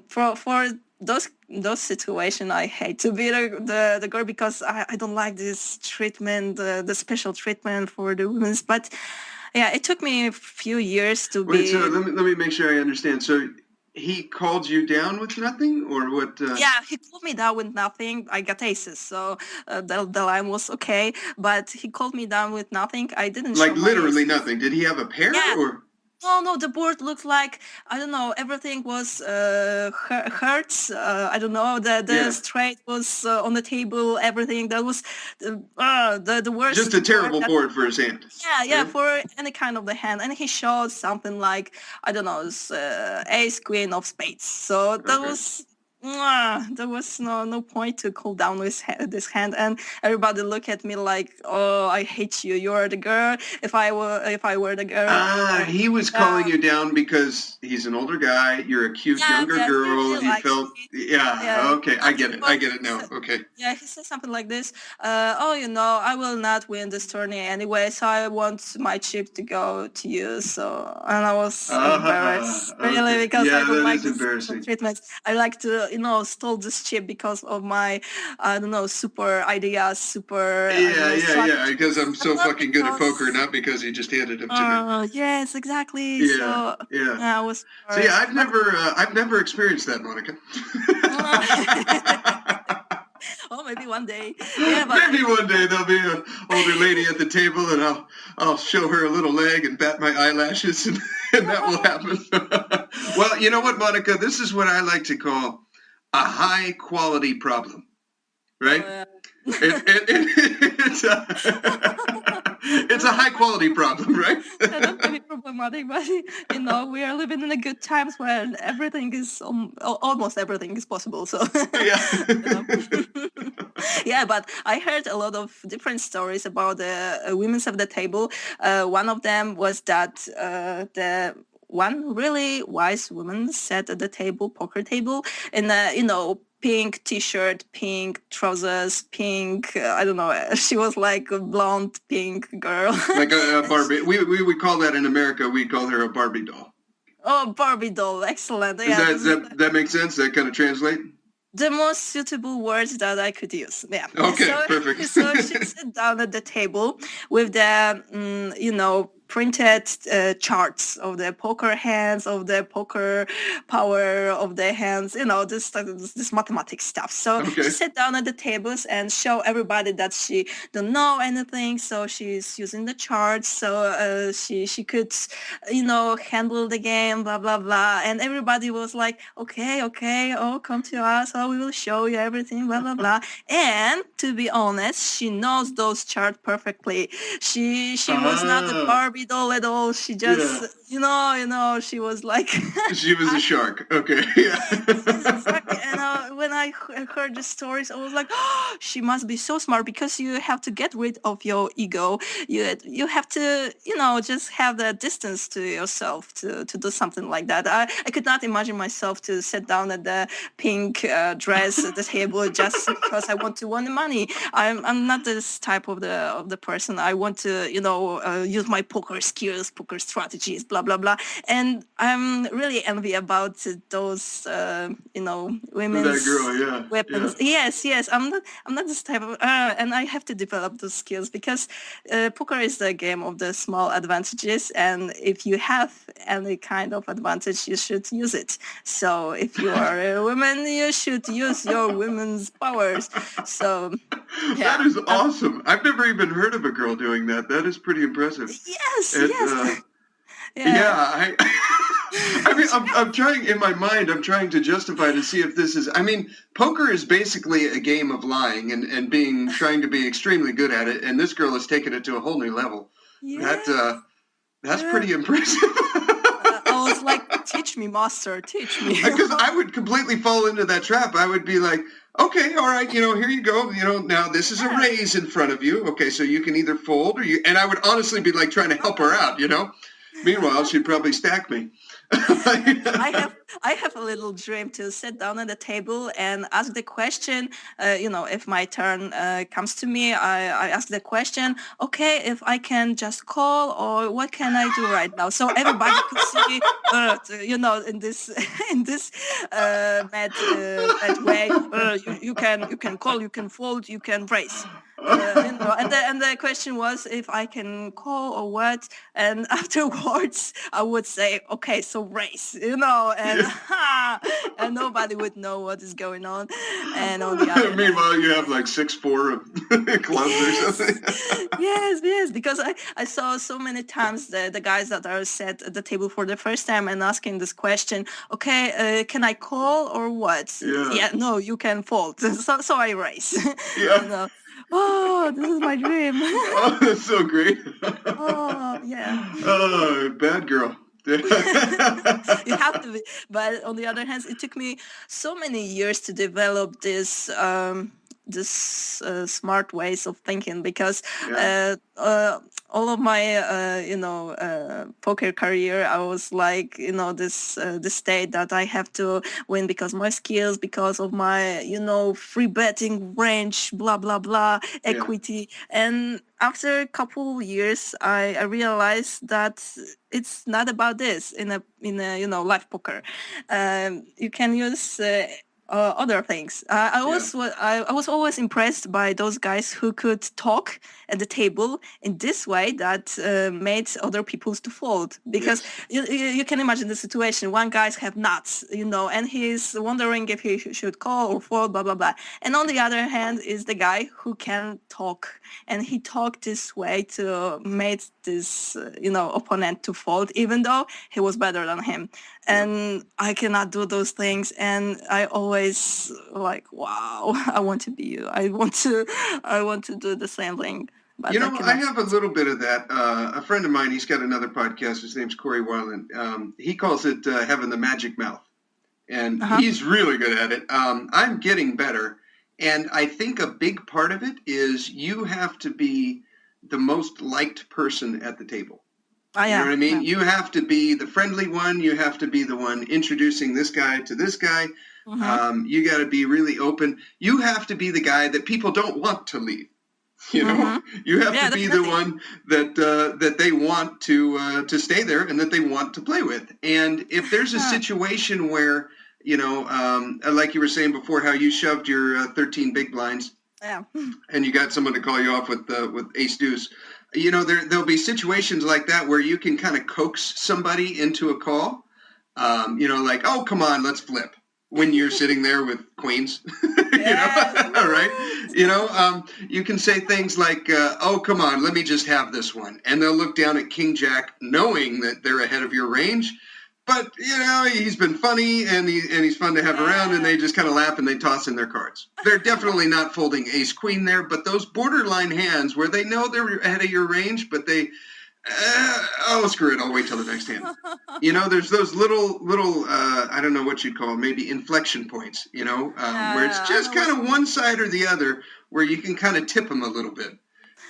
for those situations, I hate to be the girl because I don't like this treatment, the special treatment for the women. But yeah, it took me a few years to be. Wait, so let me make sure I understand. So he called you down with nothing, or what? Yeah, he called me down with nothing. I got aces, so the line was okay. But he called me down with nothing. I didn't like show literally nothing. Did he have a pair or? No, the board looked like, I don't know, everything was hearts. I don't know, the straight was on the table, everything. That was the worst. Just a terrible board for his hand. Yeah, for any kind of the hand. And he showed something like, I don't know, ace, queen of spades. So that was... there was no point to cool down this hand, and everybody look at me like, oh, I hate you, you're the girl. If I were the girl. He was calling you down because he's an older guy, you're a cute younger girl. He felt okay, I get it now. Okay. Yeah, he said something like this, I will not win this tourney anyway, so I want my chip to go to you. So, and I was embarrassed, really, because I don't like this treatment. I like to stole this chip because of my, I don't know, super ideas, super... Yeah, because I'm so fucking good at poker, not because he just handed him to me. Yes, exactly. Yeah, I was... So I've never experienced that, Monika. Oh, maybe one day. Yeah, but maybe one day there'll be an older lady at the table, and I'll show her a little leg and bat my eyelashes, and that will happen. Well, you know what, Monika? This is what I like to call a high quality problem, right? It's a high quality problem, right? That's very problematic, but we are living in a good times where everything is almost everything is possible. So yeah, but I heard a lot of different stories about the women's at the table. One of them was that the one really wise woman sat at the table, poker table, in pink t-shirt, pink trousers, pink, I don't know, she was like a blonde pink girl. Like a Barbie. We call that in America, we call her a Barbie doll. Oh, Barbie doll, excellent. Yeah, that makes sense? That kind of translate? The most suitable words that I could use. Yeah. Okay, perfect. So she sat down at the table with the, printed charts of the poker hands, of the poker power of the hands, this mathematics stuff. So she sat down at the tables and show everybody that she don't know anything. So she's using the charts. So she could, handle the game, blah, blah, blah. And everybody was like, okay, oh, come to us. Oh, we will show you everything, blah, blah, blah. And to be honest, she knows those charts perfectly. She was not a Barbie doll at all. She just, she was like... she was a shark. Okay. Yeah. Exactly. And when I heard the stories, I was like, oh, she must be so smart, because you have to get rid of your ego. You have to, just have the distance to yourself to do something like that. I could not imagine myself to sit down at the pink dress at the table just because I want to win the money. I'm not this type of the person. I want to, use my poker skills, poker strategies, blah, blah, blah. And I'm really envy about those, women's weapons. Yeah. Yes. I'm not this type of, and I have to develop those skills, because poker is the game of the small advantages. And if you have any kind of advantage, you should use it. So if you are a woman, you should use your women's powers. So yeah. That is awesome. I've never even heard of a girl doing that. That is pretty impressive. Yes. Yeah. I mean, I'm trying, in my mind, I'm trying to justify to see if this is, poker is basically a game of lying and trying to be extremely good at it. And this girl has taken it to a whole new level. Yeah. That's pretty impressive. I was like, teach me, master, teach me. Because I would completely fall into that trap. I would be like, okay, all right, here you go. Now this is a raise in front of you. Okay, so you can either fold and I would honestly be like trying to help her out, Meanwhile, she'd probably stack me. I have a little dream to sit down at the table and ask the question. If my turn comes to me, I ask the question. Okay, if I can just call, or what can I do right now? So everybody could see, in this mad way. You can call, you can fold, you can raise. And the question was if I can call or what, and afterwards I would say, okay, so race, and nobody would know what is going on. And on the other meanwhile, you have like 6-4 of clubs or something. Yes, because I saw so many times the guys that are sat at the table for the first time and asking this question, okay, can I call or what? Yeah, no, you can fold. So I race. Yeah. Oh, this is my dream. Oh, that's so great. Oh, yeah. Oh, bad girl. You have to be. But on the other hand, it took me so many years to develop this smart ways of thinking, because all of my poker career, I was like this state that I have to win because my skills, because of my free betting range, blah blah blah, equity. And after a couple years, I realized that it's not about this in a live poker. You can use other things. I was always impressed by those guys who could talk at the table in this way that made other people to fold. Because you can imagine the situation. One guy's have nuts, and he's wondering if he should call or fold, blah, blah, blah. And on the other hand is the guy who can talk. And he talked this way to make this, opponent to fold, even though he was better than him. And I cannot do those things. And I always like, wow, I want to be you. I want to do the same thing. But I have a little bit of that. A friend of mine, he's got another podcast. His name's Corey Weiland. He calls it having the magic mouth. And he's really good at it. I'm getting better. And I think a big part of it is you have to be the most liked person at the table. You know what I mean? You have to be the friendly one. You have to be the one introducing this guy to this guy. You got to be really open. You have to be the guy that people don't want to leave. You have to be the one that they want to stay there and that they want to play with. And if there's a situation where, like you were saying before, how you shoved your 13 big blinds, and you got someone to call you off with ace deuce. There'll be situations like that where you can kind of coax somebody into a call, like, oh, come on, let's flip, when you're sitting there with queens, right? You can say things like, oh, come on, let me just have this one. And they'll look down at King Jack knowing that they're ahead of your range. But, he's been funny and he's fun to have around, and they just kind of laugh and they toss in their cards. They're definitely not folding ace queen there, but those borderline hands where they know they're ahead of your range, but they, screw it, I'll wait till the next hand. There's those little I don't know what you'd call them, maybe inflection points, where it's just kind of one side or the other where you can kind of tip them a little bit.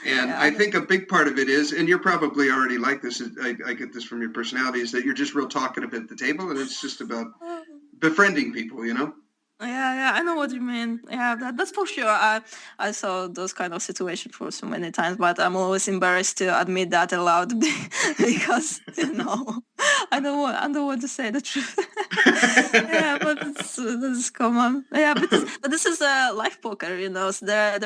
And I think a big part of it is, and you're probably already like this, I get this from your personality, is that you're just real talkative at the table, and it's just about befriending people, Yeah, I know what you mean. Yeah, that's for sure. I saw those kind of situations for so many times, but I'm always embarrassed to admit that aloud because I don't want to say the truth. But this is common. But this is live poker, So there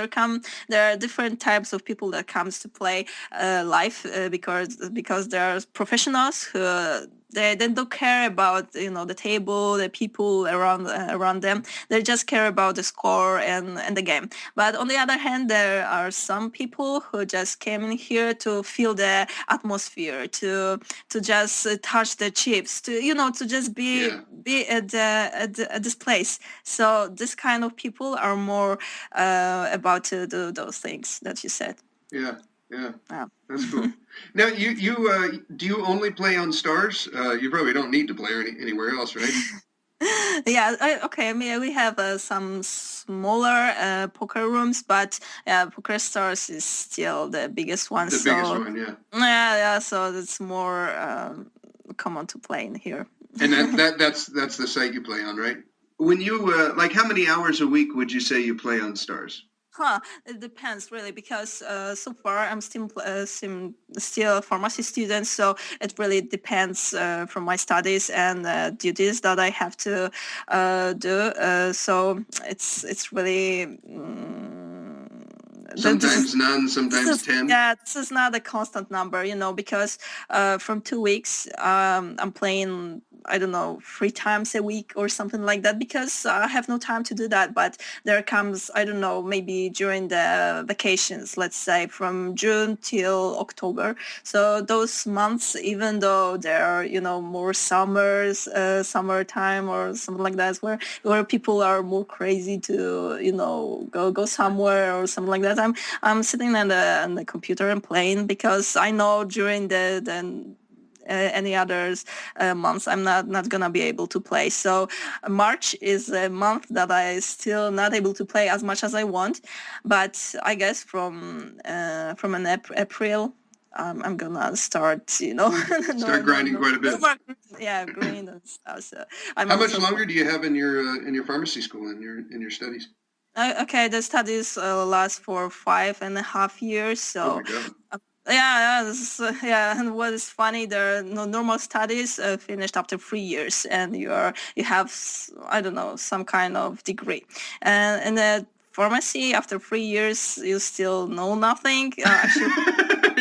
are different types of people that comes to play live because there are professionals who. They don't care about the table, the people around them. They just care about the score and the game. But on the other hand, there are some people who just came in here to feel the atmosphere, to just touch the chips, to just be at this place. So this kind of people are more about to do those things that you said. Yeah, that's cool. Now, you do you only play on Stars? You probably don't need to play anywhere else, right? We have some smaller poker rooms, but PokerStars is still the biggest one. Biggest one, yeah. Yeah, so it's more common to play in here. And that's the site you play on, right? When you how many hours a week would you say you play on Stars? It depends really, because so far I'm still a pharmacy student, so it really depends from my studies and duties that I have to do. So it's really. Sometimes none, sometimes 10. Yeah, this is not a constant number, because from 2 weeks I'm playing, I don't know, 3 times a week or something like that, because I have no time to do that. But there comes, I don't know, maybe during the vacations, let's say from June till October. So those months, even though there are, more summertime or something like that, where people are more crazy to, go somewhere or something like that, I'm sitting on the computer and playing, because I know during the any others months I'm not gonna be able to play. So March is a month that I still not able to play as much as I want, but I guess from an April I'm gonna start, start grinding quite a bit. Grind and stuff. So how much longer do you have in your pharmacy school, in your studies? The studies last for 5.5 years. So. Oh my God. And what is funny, the normal studies finished after 3 years, and you have, I don't know, some kind of degree, and in the pharmacy after 3 years you still know nothing. Actually,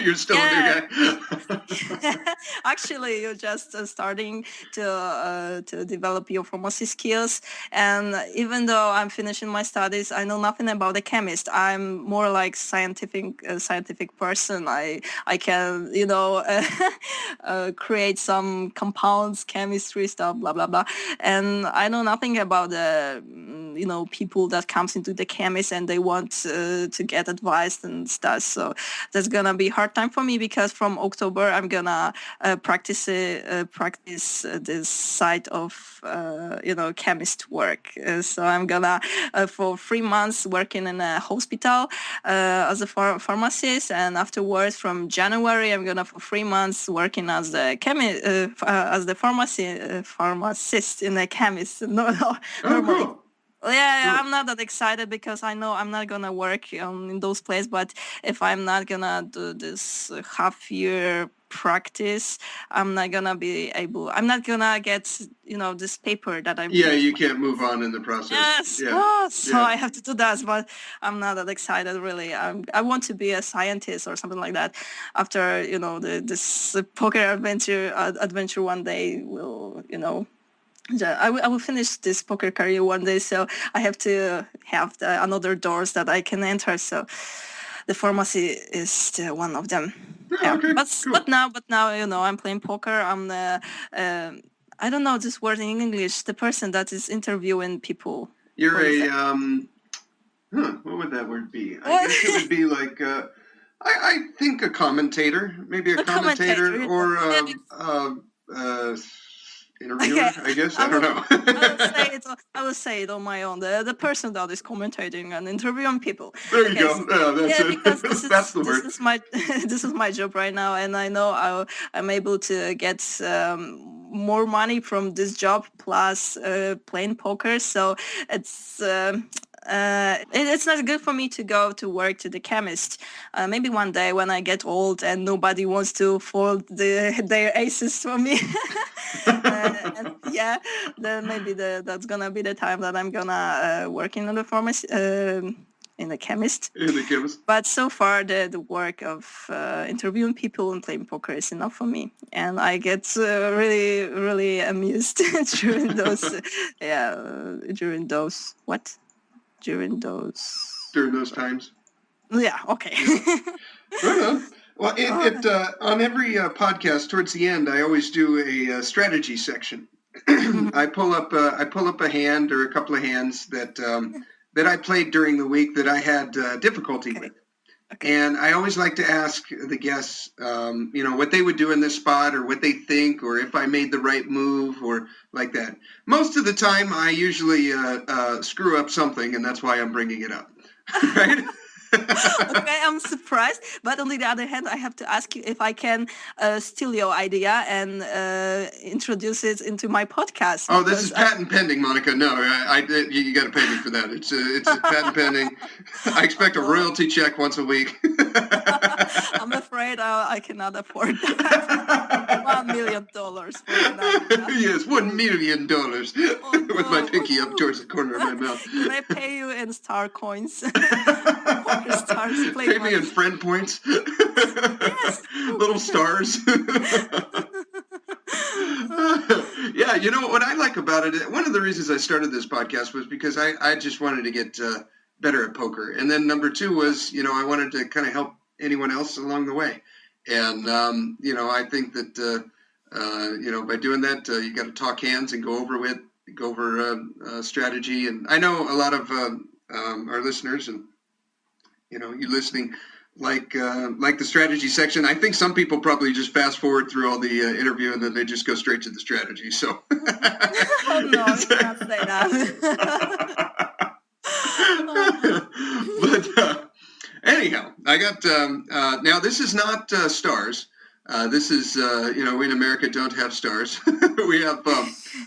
you're still a new guy. Actually, you're just starting to develop your pharmacy skills. And even though I'm finishing my studies, I know nothing about the chemist. I'm more like scientific person. I can create some compounds, chemistry stuff, blah blah blah. And I know nothing about the people that comes into the chemist and they want to get advice and stuff. So that's gonna be a hard time for me, because from October I'm gonna practice this side of chemist work. So I'm gonna for 3 months working in a hospital as a pharmacist, and afterwards from January I'm gonna for 3 months working as the pharmacist in a chemist. Normally. Cool. Yeah, I'm not that excited because I know I'm not gonna work in those places. But if I'm not gonna do this half-year practice, I'm not gonna get this paper that I'm. Yeah, you can't move on in the process. Yes. Yeah. So I have to do that, but I'm not that excited really. I want to be a scientist or something like that. After this poker adventure one day will I will finish this poker career one day, so I have to have another doors that I can enter. So the pharmacy is one of them. Okay, cool. But now I'm playing poker. I'm the I don't know this word in English. The person that is interviewing people. You're what would that word be? I guess it would be like I think a commentator, maybe a commentator or interviewer, okay. I guess. I don't know. I will say it on my own. The person that is commentating and interviewing people. There you go. That's it. Because that's the word. This is my job right now, and I know I'm able to get more money from this job plus playing poker. So it's not good for me to go to work to the chemist. Maybe one day when I get old and nobody wants to fold their aces for me. Then maybe that's gonna be the time that I'm gonna work in the pharmacy, in the chemist. In the chemist. But so far, the work of interviewing people and playing poker is enough for me, and I get really, really amused during those. During those times. Yeah. Okay. Right on. Well, on every podcast, towards the end, I always do a strategy section. I pull up a hand or a couple of hands that I played during the week that I had difficulty with. Okay. And I always like to ask the guests, what they would do in this spot, or what they think, or if I made the right move, or like that. Most of the time, I usually screw up something, and that's why I'm bringing it up. Right? Okay, I'm surprised. But on the other hand, I have to ask you if I can steal your idea and introduce it into my podcast. Oh, this is patent pending, Monika. No, you got to pay me for that. It's patent pending. I expect a royalty check once a week. I'm afraid I cannot afford that. $1 million for that. Yes, $1 million with my pinky up towards the corner of my mouth. Can I pay you in star coins? PokerStars. Pay me in friend points. Yes. Little stars. Yeah, what I like about it, one of the reasons I started this podcast was because I just wanted to get better at poker. And then number two was, I wanted to kind of help anyone else along the way. And, I think that, by doing that, you got to talk hands and go over strategy. And I know a lot of our listeners and, you listening, like the strategy section. I think some people probably just fast forward through all the interview and then they just go straight to the strategy. So, oh no, you can't say that. But anyhow, I got now. This is not stars. This is we in America don't have stars. We have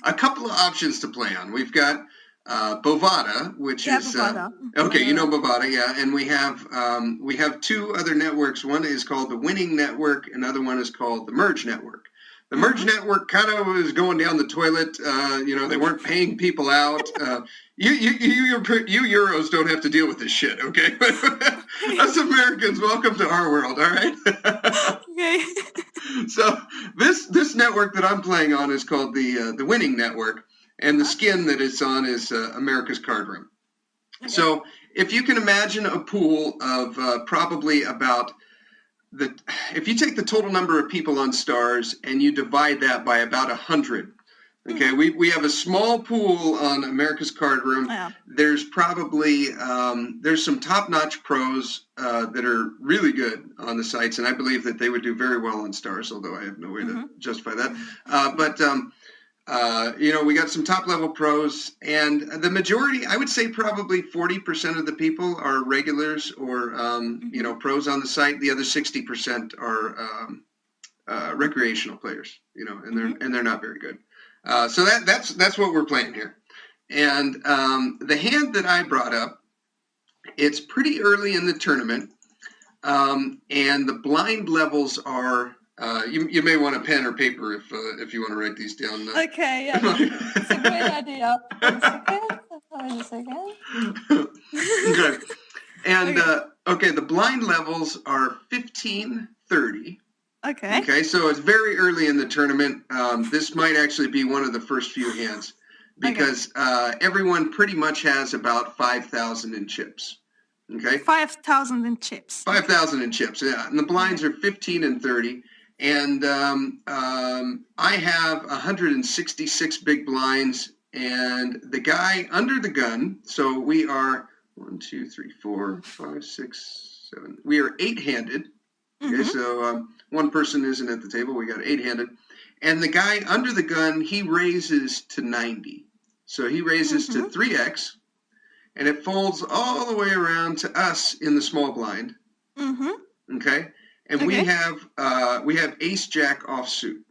a couple of options to play on. We've got Bovada, which is Bovada. okay. You know Bovada, yeah. And we have two other networks. One is called the Winning Network. Another one is called the Merge Network. The Merge Network kind of was going down the toilet. They weren't paying people out. You Euros don't have to deal with this shit, okay? Us Americans, welcome to our world, all right? Okay. So this network that I'm playing on is called the Winning Network, and the skin that it's on is America's Card Room. Okay. So if you can imagine a pool of probably about if you take the total number of people on Stars and you divide that by about 100, okay, we have a small pool on America's Card Room. Yeah. There's probably there's some top-notch pros that are really good on the sites, and I believe that they would do very well on Stars, although I have no way to justify that. We got some top-level pros, and the majority, I would say probably 40% of the people are regulars or, pros on the site. The other 60% are recreational players, and they're not very good. So that's what we're playing here. And the hand that I brought up, it's pretty early in the tournament, and the blind levels are... You may want a pen or paper if you want to write these down. Okay, yeah, it's a great idea. Wait a second. Okay, and the blind levels are 15, 30. Okay, so it's very early in the tournament. This might actually be one of the first few hands because everyone pretty much has about 5,000 in chips. Okay, 5,000 in chips. 5,000 in chips, yeah, and the blinds are 15 and 30. And I have 166 big blinds, and the guy under the gun, so we are 1, 2, 3, 4, 5, 6, 7. We are 8-handed. Okay, so one person isn't at the table. We got 8-handed. And the guy under the gun, he raises to 90. So he raises to 3x, and it folds all the way around to us in the small blind. Okay? And we have ace jack offsuit.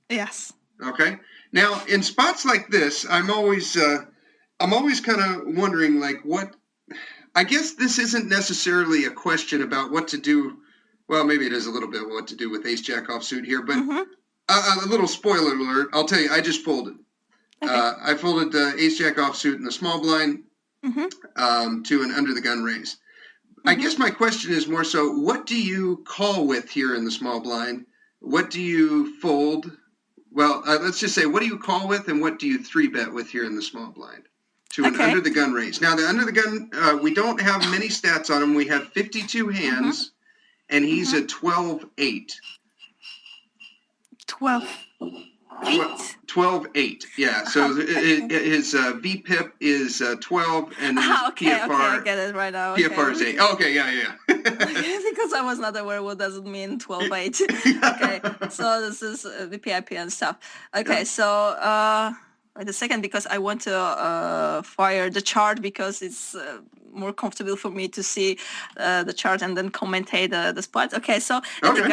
Yes. Okay. Now in spots like this, I'm always kind of wondering what. I guess this isn't necessarily a question about what to do. Well, maybe it is a little bit what to do with ace jack offsuit here, but a little spoiler alert. I'll tell you, I just folded. Okay. I folded ace jack offsuit in the small blind to an under the gun raise. I guess my question is more so, what do you call with here in the small blind? What do you fold? Well, let's just say, what do you call with and what do you 3-bet with here in the small blind to an under the gun raise? Now, the under the gun, we don't have many stats on him. We have 52 hands, and he's a 12-8. 12-8? 12-8, yeah. So his VPIP is 12, and his PFR. Okay, I get it right now. PFR is 8. Okay, yeah. Because I was not aware what does it mean 12-8. Okay, so this is VPIP and stuff. Okay, so wait a second, because I want to fire the chart because it's more comfortable for me to see the chart and then commentate the spots. Okay, so if the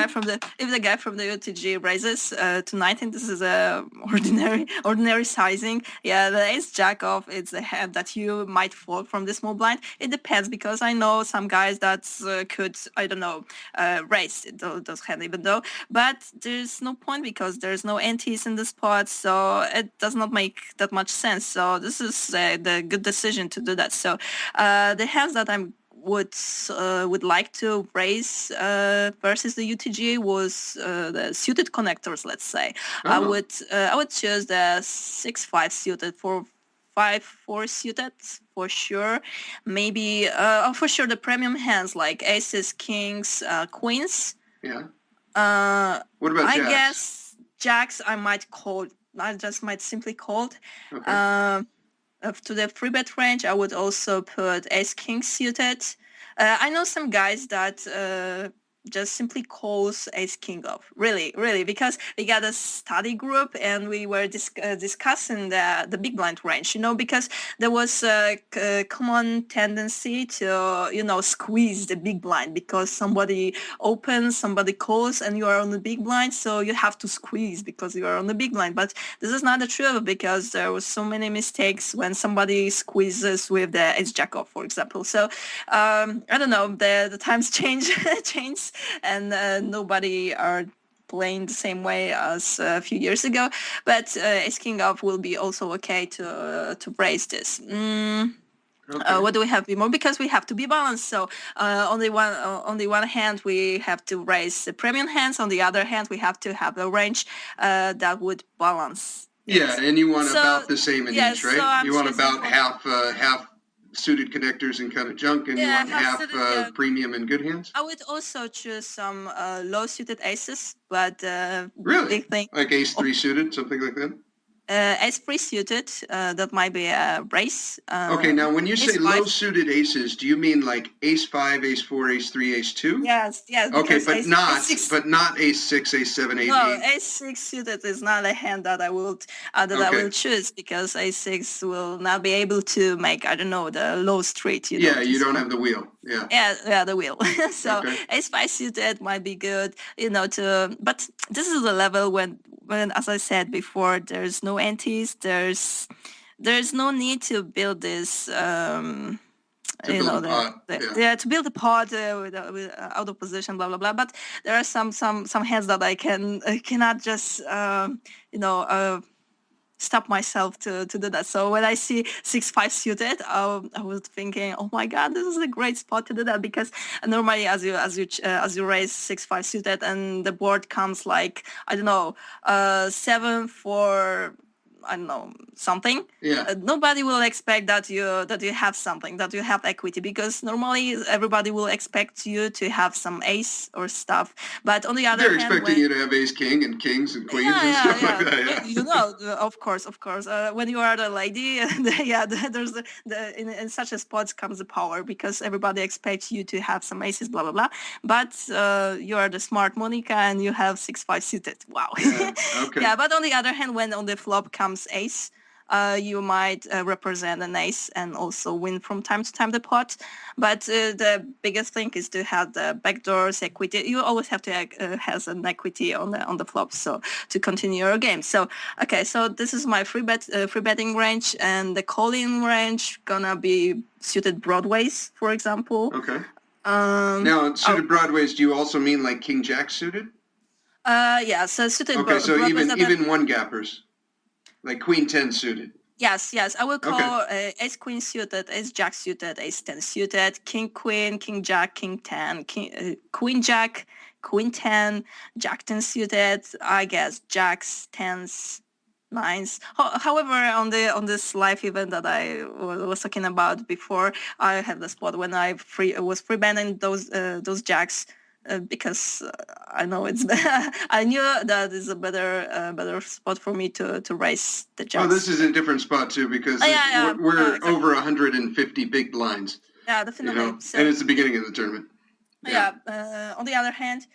guy from the UTG raises to 19, this is a ordinary sizing. Yeah, the ace jack off, it's the hand that you might fold from the small blind. It depends, because I know some guys that could, I don't know, raise those hands even though, but there's no point because there's no antes in the spot, so it does not make that much sense. So this is the good decision to do that. So the hands that I would like to raise versus the UTG was the suited connectors. Let's say I would choose the 6-5 suited for 5-4 suited for sure. Maybe for sure the premium hands like aces, kings, queens. Yeah. What about jacks? I guess jacks I might call. I just might simply call. Okay. To the 3-bet range, I would also put ace king suited. I know some guys that just simply calls ace king off. Really, because we got a study group and we were discussing the big blind range, because there was a common tendency to, squeeze the big blind because somebody opens, somebody calls, and you are on the big blind, so you have to squeeze because you are on the big blind. But this is not the truth, because there was so many mistakes when somebody squeezes with the ace jack off, for example. So I don't know, the times change, and nobody are playing the same way as a few years ago. But ace king off will be also okay to raise this. Okay. What do we have more? Because we have to be balanced. So on the one hand, we have to raise the premium hands. On the other hand, we have to have a range that would balance. Yeah, and you want about the same in each, right? So you want about half suited connectors and kind of junk, and you want half premium and good hands? I would also choose some low suited aces, but really? big thing. Like ace 3 suited, something like that? Ace 3 suited, that might be a race. Okay, now when you say low suited aces, do you mean like ace 5, ace 4, ace 3, ace 2? Yes. Okay, but not ace 6, ace 7, ace 8. No, ace 6 suited is not a hand that I will choose, because ace 6 will not be able to make, I don't know, the low street. You don't have the wheel. Yeah, the wheel. So ace 5 suited might be good, but this is the level when, as I said before, there's no antes, there's no need to build this to build a pot with out of position, blah blah blah. But there are some hands that I cannot just stop myself to do that. So when I see 6-5 suited, I was thinking, oh my god, this is a great spot to do that, because normally as you raise 6-5 suited and the board comes like, I don't know, 7 for, I don't know, something. Yeah. Nobody will expect that you have something, that you have equity, because normally everybody will expect you to have some ace or stuff. But on the other hand, they're expecting you to have ace king and kings and queens and stuff like that. Yeah. Of course. When you are the lady, there's in such a spot comes the power, because everybody expects you to have some aces, blah blah blah. But you are the smart Monika and you have 6-5 suited. Wow. Yeah. Okay. Yeah, but on the other hand, when on the flop comes ace, you might represent an ace and also win from time to time the pot. But the biggest thing is to have the backdoors equity. You always have to has an equity on the flop, so to continue your game. So so this is my free betting range, and the calling range gonna be suited broadways, for example. Okay. Now suited broadways, do you also mean like king jack suited? Yeah. So suited. Okay, so even one gappers. Like queen 10 suited. Yes. I will call ace queen suited, ace jack suited, ace 10 suited, king queen, king jack, king 10, queen jack, queen 10, jack 10 suited. I guess jacks, 10s, 9s. However, on this live event that I was talking about before, I have the spot when I was free banning those jacks. Because I know I knew that is a better spot for me to raise the jacks. Oh, this is a different spot too, because we're exactly. Over 150 big blinds. Yeah, definitely. So, and it's the beginning of the tournament. Yeah. On the other hand,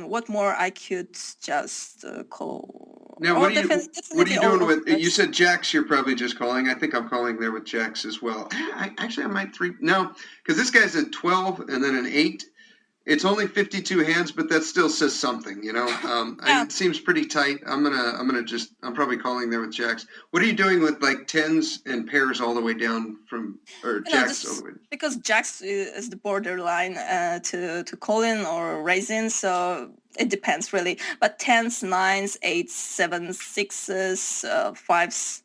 what more I could just call? Now, what are you doing with? You said jacks. You're probably just calling. I think I'm calling there with jacks as well. I might because this guy's a 12 and then an 8. It's only 52 hands, but that still says something, It seems pretty tight. I'm probably calling there with jacks. What are you doing with like 10s and pairs all the way down or jacks all the way? Because jacks is the borderline to call in or raise in, so it depends really. But 10s, 9s, 8s, 7s, 6s, 5s.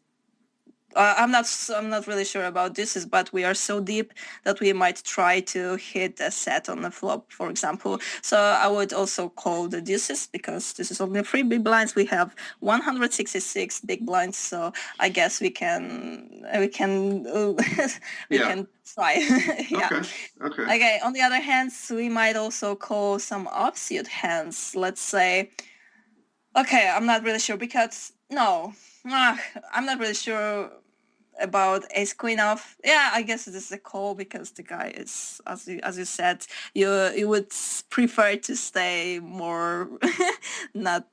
I'm not really sure about this, but we are so deep that we might try to hit a set on the flop, for example. So I would also call the deuces, because this is only 3 big blinds. We have 166 big blinds, so I guess we can can try. Yeah. Okay. On the other hand, we might also call some offsuit hands. Let's say. Okay, I'm not really sure, because I'm not really sure. about ace queen off, yeah, I guess this is a call because the guy is, as you said, you would prefer to stay more, not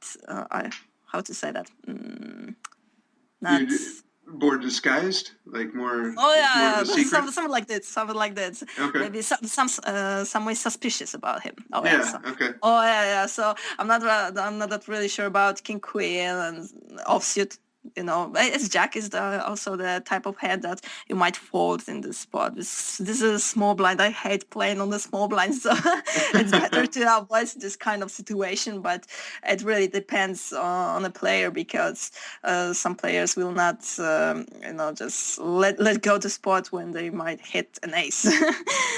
how to say that, not. You more disguised, like more. Oh It's more of yeah, a secret. something like that, something like that. Okay. Maybe some way suspicious about him. Oh Yeah. So, Okay. oh yeah. So I'm not that really sure about king queen and offsuit. As Jack is also the type of hand that you might fold in this spot. This is a small blind. I hate playing on the small blind, so it's better to avoid this kind of situation. But it really depends on the player because some players will not, just let go the spot when they might hit an ace.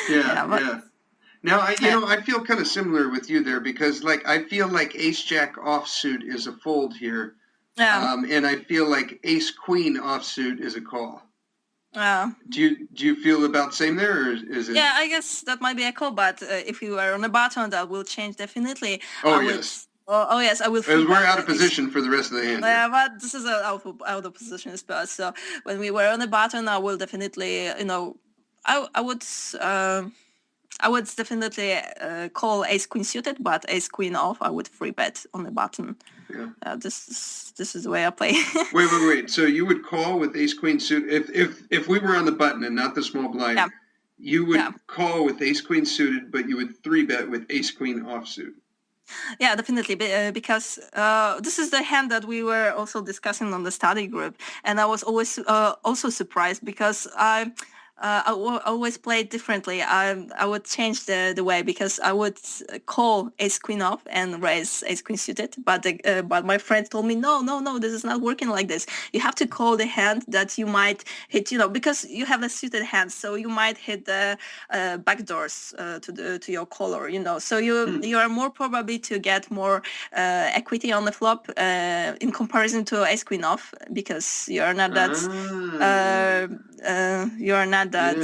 Yeah. Now, I feel kind of similar with you there because, like, I feel like ace-jack offsuit is a fold here. And I feel like ace-queen offsuit is a call. Do you feel about the same there, or is it? Yeah, I guess that might be a call, but if you were on a button, that will change definitely. Yes. Yes, I will. As we're out of position for the rest of the hand. Yeah, but this is out of position spot. So when we were on the button, I will definitely, I would definitely call ace queen suited, but ace queen off, I would free bet on the button. Yeah. This is the way I play. Wait. So you would call with ace queen suit if we were on the button and not the small blind. Yeah. You would call with ace queen suited, but you would three bet with ace queen offsuit. Yeah, definitely, because this is the hand that we were also discussing on the study group, and I was always also surprised because I always play it differently. I would change the way because I would call ace queen off and raise ace queen suited, but my friend told me no, this is not working like this. You have to call the hand that you might hit, because you have a suited hand, so you might hit the backdoors to your caller, So you are more probably to get more equity on the flop in comparison to ace queen off because you are not that. You are not that.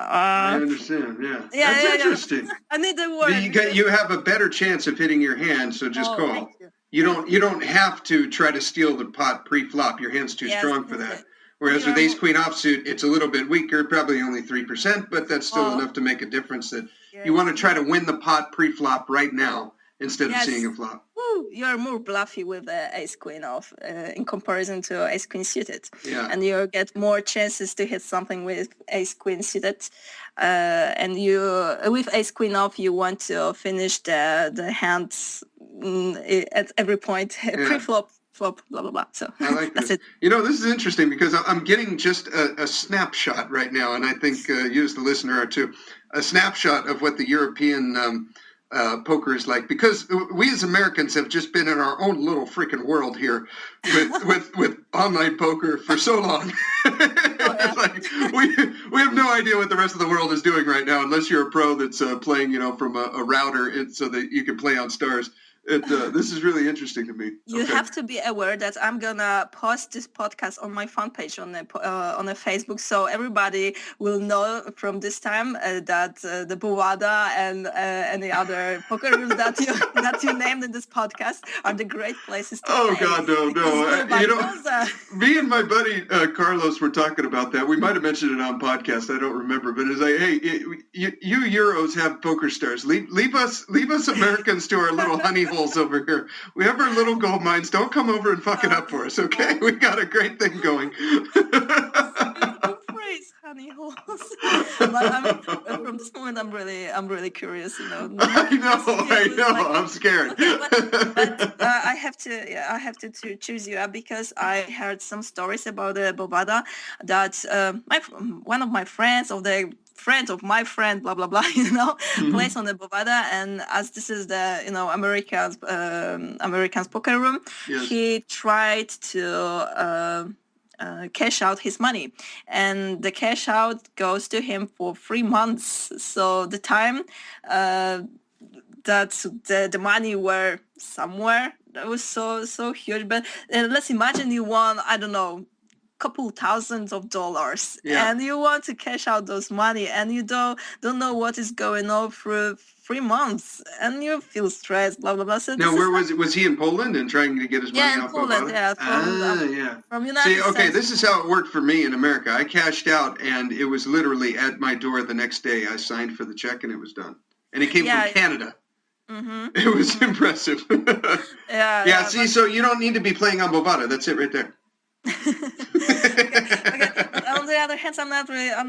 I understand. Yeah. That's interesting. I need the word. You have a better chance of hitting your hand, so just call. You don't have to try to steal the pot pre-flop. Your hand's too strong for that. Whereas with ace queen offsuit, it's a little bit weaker, probably only 3%, but that's still enough to make a difference. That you want to try to win the pot pre-flop right now instead of seeing a flop. You're more bluffy with ace queen off in comparison to ace queen suited. Yeah. And you get more chances to hit something with ace queen suited. And you with ace queen off, you want to finish the hands at every point, pre-flop, flop, blah, blah, blah. So I like that's it. This is interesting because I'm getting just a snapshot right now, and I think you as the listener are too, a snapshot of what the European poker is like, because we as Americans have just been in our own little freaking world here with online poker for so long. It's like we have no idea what the rest of the world is doing right now unless you're a pro that's playing from a router so that you can play on stars. This is really interesting to me. You have to be aware that I'm gonna post this podcast on my fan page on the Facebook, so everybody will know from this time that the Bovada and any other poker rooms that you named in this podcast are the great places to play. God, no! Me and my buddy Carlos were talking about that. We might have mentioned it on podcast. I don't remember, but it's like, hey, you Euros have PokerStars. Leave us Americans to our little honey over here. We have our little gold mines. Don't come over and fuck it up for us, okay? We got a great thing going. Praise honey holes. But from this moment, I'm really curious. I know. I'm scared. Okay, but I have to choose you up because I heard some stories about the Bovada that one of my friends friend of my friend, blah blah blah, plays on the Bovada, and as this is the Americans poker room, he tried to cash out his money, and the cash out goes to him for 3 months. So the time that the money were somewhere that was so huge. But let's imagine you won, I don't know, couple thousands of dollars, Yeah. and you want to cash out those money, and you don't know what is going on for 3 months, and you feel stressed, blah blah blah. So Now, where was it? Was he in Poland and trying to get his money in off Poland, Bovada? from United See, okay, States. this is how it worked for me in America. I cashed out, and it was literally at my door the next day. I signed for the check, and it was done. And it came from Canada. Mm-hmm. It was impressive. See, so you don't need to be playing on Bovada. That's it right there. Okay. On the other hand, I'm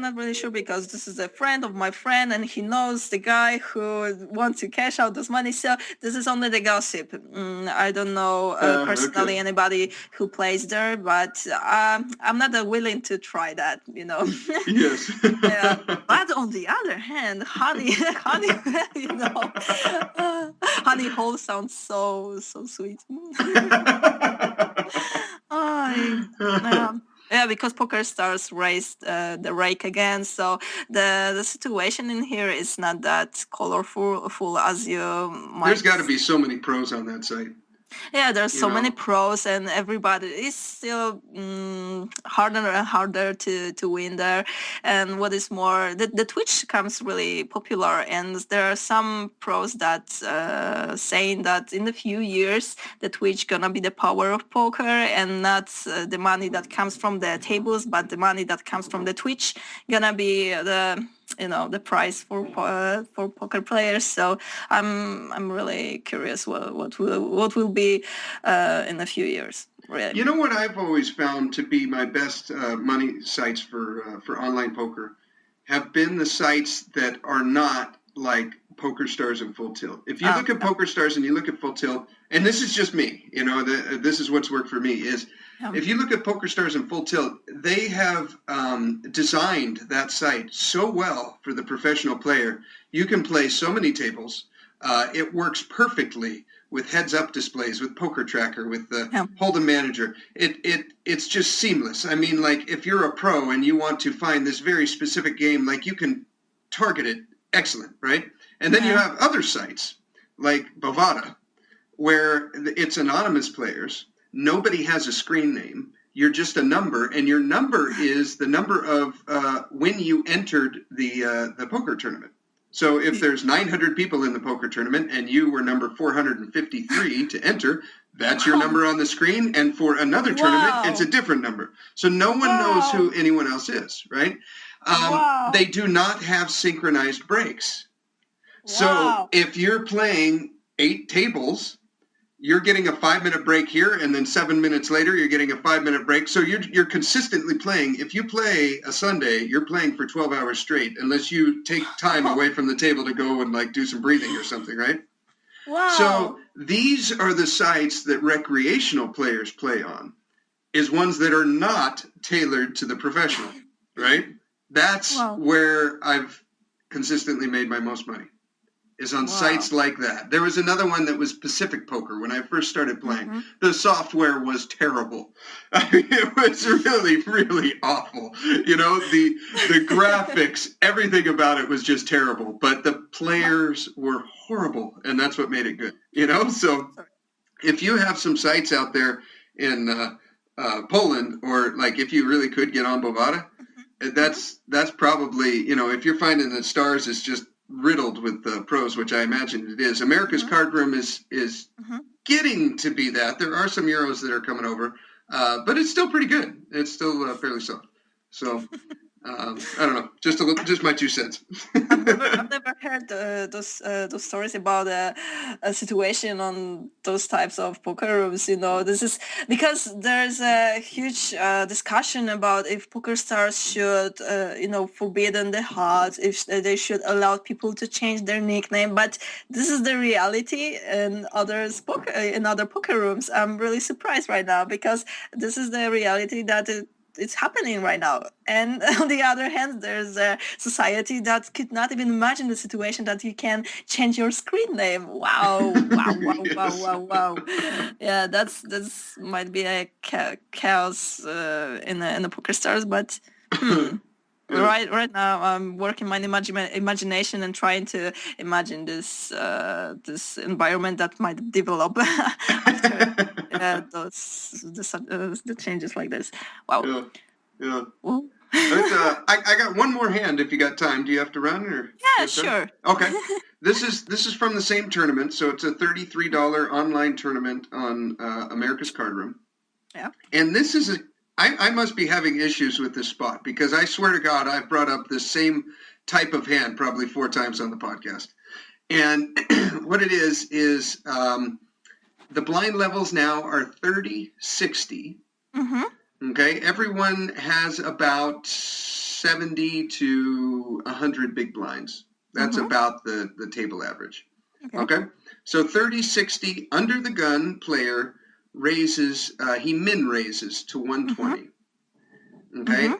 not really sure, because this is a friend of my friend, and he knows the guy who wants to cash out this money. So this is only the gossip. I don't know personally anybody who plays there, but I'm not willing to try that. Yes. But on the other hand, honey, honey hole sounds so sweet. Because PokerStars raised the rake again, so the situation in here is not that colorful as you might. There's got to be so many pros on that site. Yeah, there's so many pros, and everybody is still harder and harder to win there. And what is more, the Twitch becomes really popular, and there are some pros that saying that in a few years the Twitch gonna be the power of poker, and not the money that comes from the tables, but the money that comes from the Twitch gonna be the price for poker players. So I'm really curious what will be in a few years. Really. You know what I've always found to be my best money sites for online poker have been the sites that are not like PokerStars and Full Tilt. If you look at PokerStars and you look at Full Tilt, and this is just me, this is what's worked for me, is if you look at PokerStars and Full Tilt, they have designed that site so well for the professional player. You can play so many tables. It works perfectly with heads-up displays, with Poker Tracker, with the Hold'em Manager. It's just seamless. I mean, like, if you're a pro and you want to find this very specific game, like, you can target it. Excellent, right? And then you have other sites like Bovada, where it's anonymous players. Nobody has a screen name. You're just a number, and your number is the number of when you entered the poker tournament. So if there's 900 people in the poker tournament and you were number 453 to enter, that's your number on the screen. And for another tournament, it's a different number. So no one knows who anyone else is, right? They do not have synchronized breaks. So if you're playing 8 tables, you're getting a 5-minute break here, and then 7 minutes later, you're getting a 5-minute break. So you're consistently playing. If you play a Sunday, you're playing for 12 hours straight, unless you take time away from the table to go and like do some breathing or something, right? Wow. So these are the sites that recreational players play on, is ones that are not tailored to the professional, right? That's where I've consistently made my most money, is on sites like that. There was another one that was Pacific Poker when I first started playing. The software was terrible. I mean, it was really, really awful. The graphics, everything about it was just terrible. But the players were horrible, and that's what made it good. So if you have some sites out there in Poland, or like if you really could get on Bovada, that's probably, if you're finding that Stars is just riddled with pros, which I imagine it is. America's card room is getting to be that. There are some Euros that are coming over, but it's still pretty good. It's still fairly soft. So I don't know. Just my 2 cents. I've never heard those stories about a situation on those types of poker rooms. This is because there's a huge discussion about if PokerStars should, forbidden the HUD, if they should allow people to change their nickname. But this is the reality in other poker rooms. I'm really surprised right now, because this is the reality that it's happening right now. And on the other hand, there's a society that could not even imagine the situation that you can change your screen name. Wow. Yeah, that's might be a chaos in the PokerStars, but right now I'm working my imagination and trying to imagine this environment that might develop after. the changes like this. Wow. Yeah. Well. I got one more hand if you got time. Do you have to run or? Yeah, sure. Okay. This is from the same tournament, so it's a $33 online tournament on America's Card Room. Yeah. And this is I must be having issues with this spot because I swear to God I've brought up the same type of hand probably 4 times on the podcast. And what it is the blind levels now are 30, 60. Mm-hmm. Okay, everyone has about 70 to 100 big blinds. That's about the table average. Okay, so 30, 60 under the gun player raises, he min raises to 120. Okay,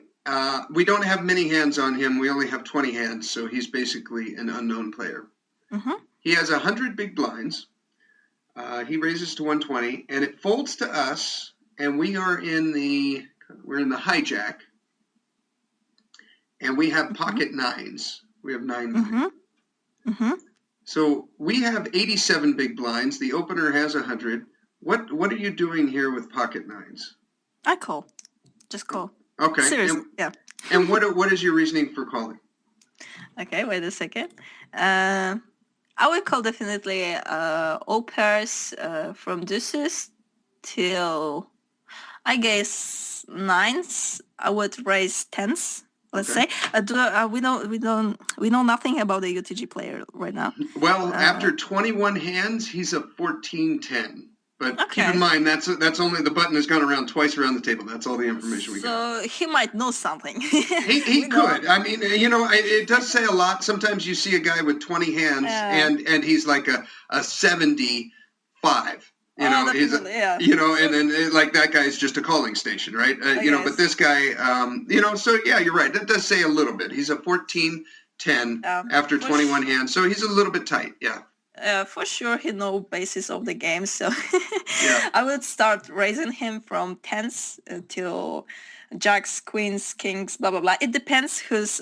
we don't have many hands on him. We only have 20 hands, so he's basically an unknown player. He has 100 big blinds. He raises to 120, and it folds to us. And we're in the hijack, and we have pocket nines. We have 9. So we have 87 big blinds. The opener has 100. What are you doing here with pocket nines? I call. Just call. Okay. Seriously, yeah. And what is your reasoning for calling? Okay, wait a second. I would call definitely all pairs from deuces till, I guess, 9s. I would raise 10s. Let's say. We know nothing about the UTG player right now. Well, after 21 hands, he's a 14-10. But keep in mind that's only the button has gone around twice around the table. That's all the information we got. So he might know something. he could. I mean, it does say a lot. Sometimes you see a guy with 20 hands and he's like a 75. He's and then like that guy's just a calling station, right? But this guy, so yeah, you're right. That does say a little bit. He's a 14-10 after 21 hands, so he's a little bit tight. Yeah. For sure, he knows basis of the game, so I would start raising him from 10s till jacks, queens, kings, blah blah blah. It depends who's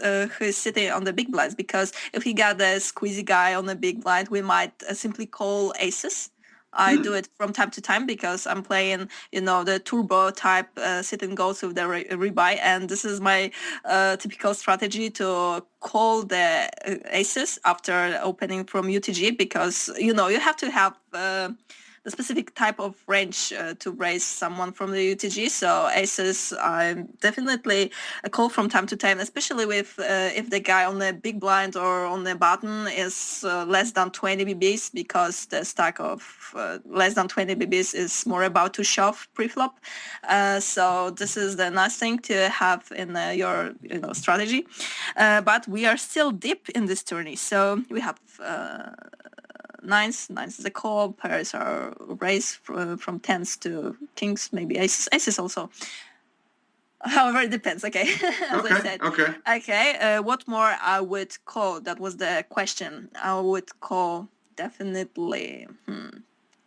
sitting on the big blinds, because if he got a squeezy guy on the big blind, we might simply call aces. I do it from time to time because I'm playing, the turbo type sit and goes with the rebuy, and this is my typical strategy to call the aces after opening from UTG, because you have to have the specific type of range to raise someone from the UTG. So aces, I definitely call from time to time, especially with if the guy on the big blind or on the button is less than 20 BBs, because the stack of less than 20 BBs is more about to shove pre-flop. So this is the nice thing to have in your strategy. But we are still deep in this tourney. So we have... Nines is a call. Pairs are raised from 10s to kings, maybe aces also. However, it depends. Okay, I said. Okay. What more I would call? That was the question. I would call definitely.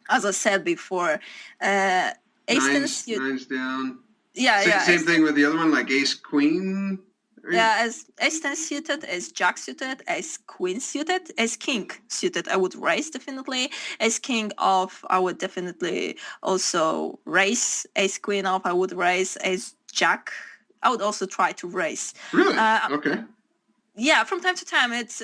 As I said before, ace nines down. Yeah. Same thing with the other one, like ace queen. Yeah, as ace-10 suited, as jack suited, as queen suited, as king suited, I would raise definitely. As king off, I would definitely also raise. As queen off, I would raise. As jack, I would also try to raise. Really? Okay. Yeah, from time to time, it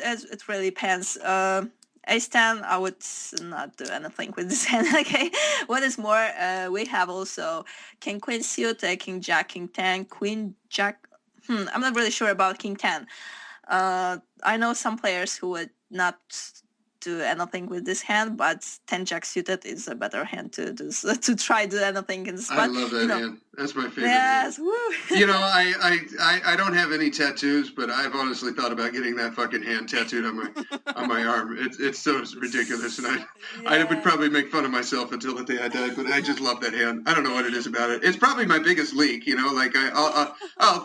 really depends. Ace-10, I would not do anything with this hand. Okay. What is more, we have also king queen suit, king jack, king 10, queen jack. I'm not really sure about king 10. I know some players who would not do anything with this hand, but 10 jack suited is a better hand to try to do anything in this. I love that hand. That's my favorite. Yes, hand. woo. I don't have any tattoos, but I've honestly thought about getting that fucking hand tattooed on my arm. It's so ridiculous, and I would probably make fun of myself until the day I died. But I just love that hand. I don't know what it is about it. It's probably my biggest leak. Like I'll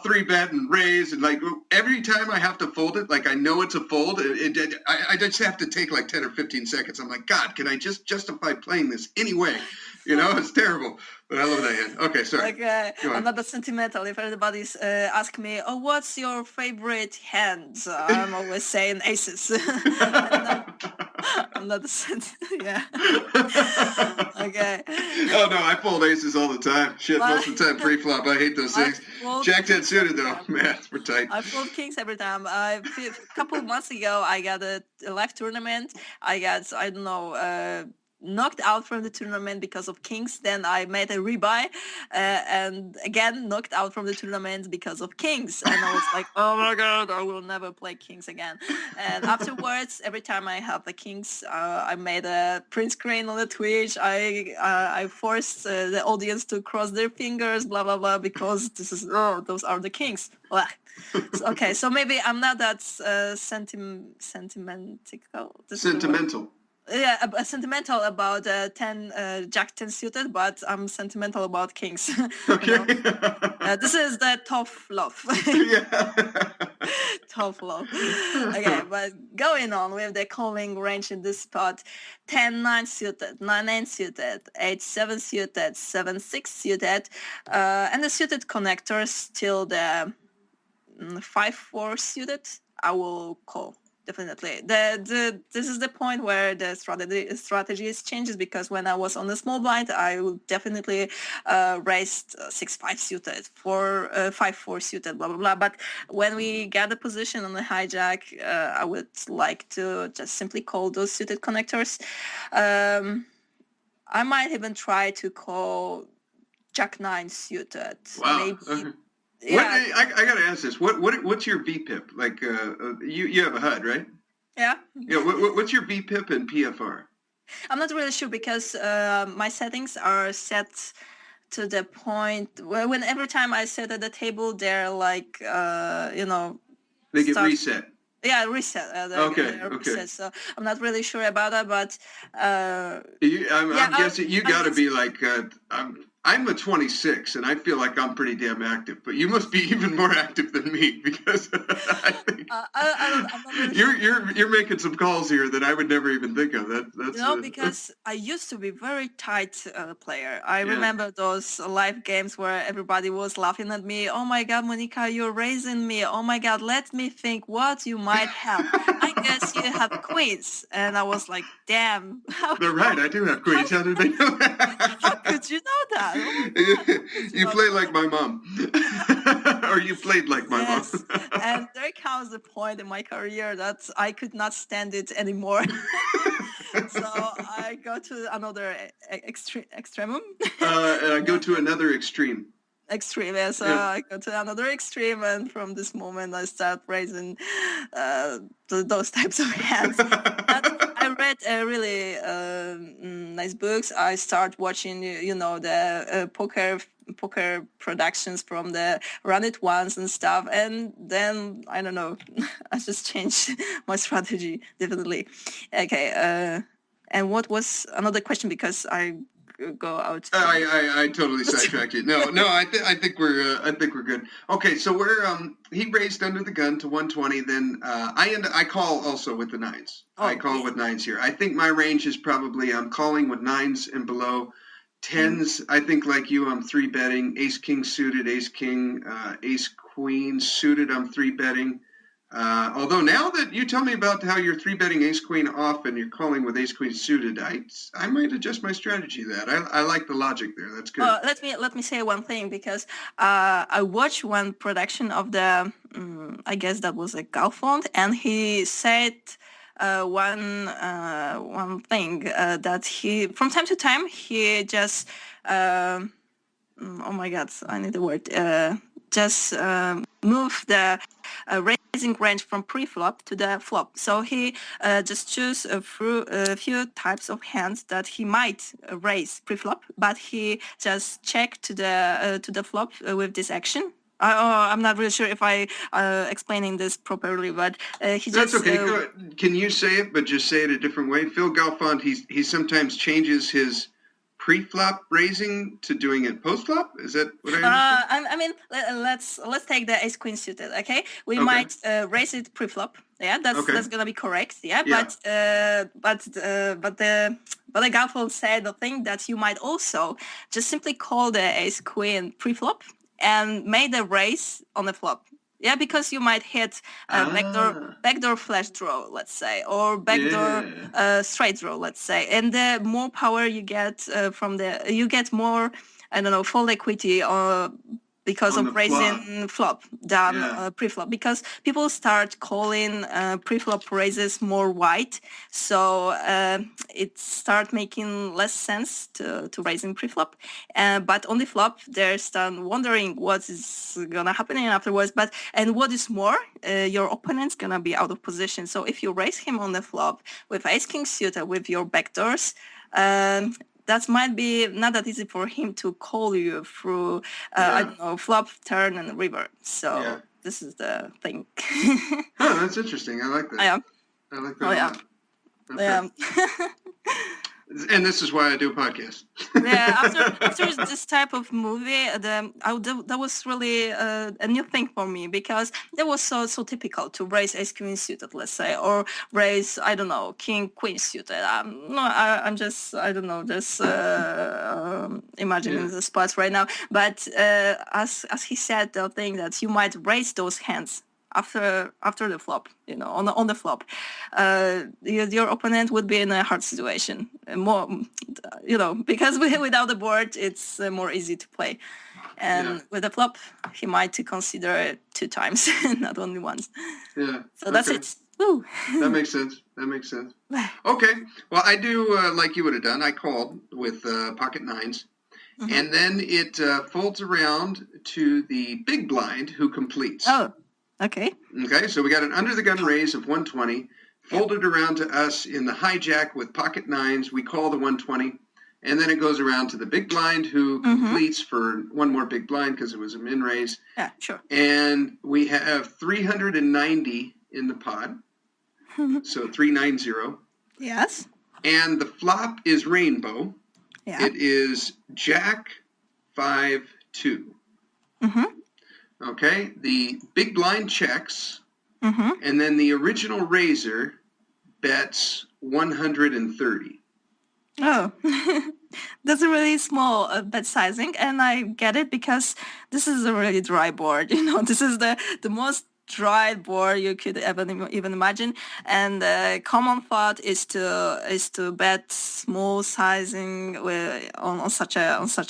3-bet and raise, and like every time I have to fold it, like I know it's a fold. I just have to take like 10 or 15 seconds. I'm like, God, can I just justify playing this anyway? It's terrible. But I love that hand. Okay, sorry. Okay, I'm not that sentimental. If anybody's ask me, oh, what's your favorite hand? I'm always saying aces. I'm not the sentimental. Yeah. Okay. Oh no, I fold aces all the time. Shit, most of the time pre-flop. I hate those things. Jack 10 suited though, man, we're tight. I fold kings every time. A couple of months ago, I got a live tournament. I don't know, knocked out from the tournament because of kings. Then I made a rebuy, and again knocked out from the tournament because of kings. And I was like, oh my god, I will never play kings again. And afterwards, every time I have the kings, I made a print screen on the Twitch. I forced the audience to cross their fingers, blah blah blah, because those are the kings. Okay, so maybe I'm not that sentimental. Sentimental. Yeah, sentimental about Jack 10 suited, but I'm sentimental about kings. Okay. This is the tough love. Yeah. Tough love. Okay, but going on with the calling range in this spot, 10-9 suited, 9-8 suited, 8-7 suited, 7-6 suited, and the suited connectors till the 5-4 suited, I will call. Definitely. This is the point where the strategy changes, because when I was on the small blind, I would definitely raised 6-5 suited, 5-4 suited, blah, blah, blah. But when we get a position on the hijack, I would like to just simply call those suited connectors. I might even try to call Jack 9 suited. Wow. Maybe. Yeah. I gotta ask this. What's your VPIP? Like you have a HUD, right? Yeah. Yeah. What's your VPIP and PFR? I'm not really sure, because my settings are set to the point where when every time I sit at the table, they're like They get reset. Yeah, reset. Okay. Reset. So I'm not really sure about that, but I'm guessing you got to be like I'm a 26, and I feel like I'm pretty damn active. But you must be even more active than me, because I think I'm not really sure. you're making some calls here that I would never even think of. That's because I used to be very tight player. I remember those live games where everybody was laughing at me. Oh my God, Monika, you're raising me. Oh my God, let me think what you might have. I guess you have queens. And I was like, damn. They're right. I do have queens. How did they know that? How could you know that? Oh you play like my mom. Or you played like my mom. And there comes the point in my career that I could not stand it anymore. So I go to another extremum. And I go to another extreme. Extreme, yeah. So I go to another extreme, and from this moment I start raising those types of hands. I read really nice books. I start watching, the poker productions from the Run It Once and stuff, and then I don't know, I just changed my strategy definitely. Okay, and what was another question, because I go out. I totally sidetracked you. No, I think we're good. Okay, so we're he raised under the gun to 120. Then I call also with the nines. I call with nines here. I think my range is probably I'm calling with nines and below. Tens, I think like you, I'm 3-betting. Ace king suited, ace king, ace queen suited, I'm 3-betting. Although now that you tell me about how you're 3-betting ace queen off and you're calling with ace queen suited, I might adjust my strategy to that. I like the logic there. That's good. Let me say one thing, because I watched one production of the I guess that was a Galfond, and he said one thing that he from time to time he just oh my God, I need the word. Just move the raising range from pre-flop to the flop. So he just choose a few types of hands that he might raise pre-flop, but he just check to the flop with this action. I'm not really sure if I explaining this properly, but he That's just... okay. Can you say it, but just say it a different way? Phil Galfond, he sometimes changes his pre-flop raising to doing it post-flop? Is that what I understand? I mean, let's take the ace queen suited. Okay, we might raise it pre-flop. Yeah, that's gonna be correct. Yeah, but the Galfond said the thing that you might also just simply call the ace queen pre-flop and made a raise on the flop. Yeah, because you might hit backdoor flash draw, let's say, or backdoor straight draw, let's say. And the more power you get you get more, I don't know, fold equity because of raising flop than pre-flop, because people start calling pre-flop raises more wide, so it start making less sense to raising pre-flop, but on the flop they start wondering what is gonna happen afterwards. And what is more, your opponent's gonna be out of position, so if you raise him on the flop with ace king suited with your backdoors, that might be not that easy for him to call you through, I don't know, flop, turn, and river. So this is the thing. That's interesting. I like that. Yeah. I like that. Okay. Yeah. And this is why I do a podcast. After this type of movie, that was really a new thing for me, because that was so typical to raise ace queen suited, let's say, or raise, I don't know, king queen suited. I'm just, I don't know, just imagining the spots right now. But as he said, the thing that you might raise those hands after the flop, on the flop, your opponent would be in a hard situation, more, because without the board it's more easy to play, and with the flop he might consider it 2 times, not only once. So that's it. Woo. That makes sense. Okay, well, I do like you would have done. I called with pocket nines. And then it folds around to the big blind, who completes. Okay, so we got an under-the-gun raise of 120, folded around to us in the hijack with pocket nines. We call the 120, and then it goes around to the big blind, who completes for one more big blind because it was a min raise. Yeah, sure. And we have 390 in the pot, so 390. Yes. And the flop is rainbow. Yeah. It is Jack 5-2. Okay, the big blind checks, and then the original raiser bets 130. Oh, that's a really small bet sizing, and I get it, because this is a really dry board. This is the most dry board you could even imagine, and the common thought is to bet small sizing on such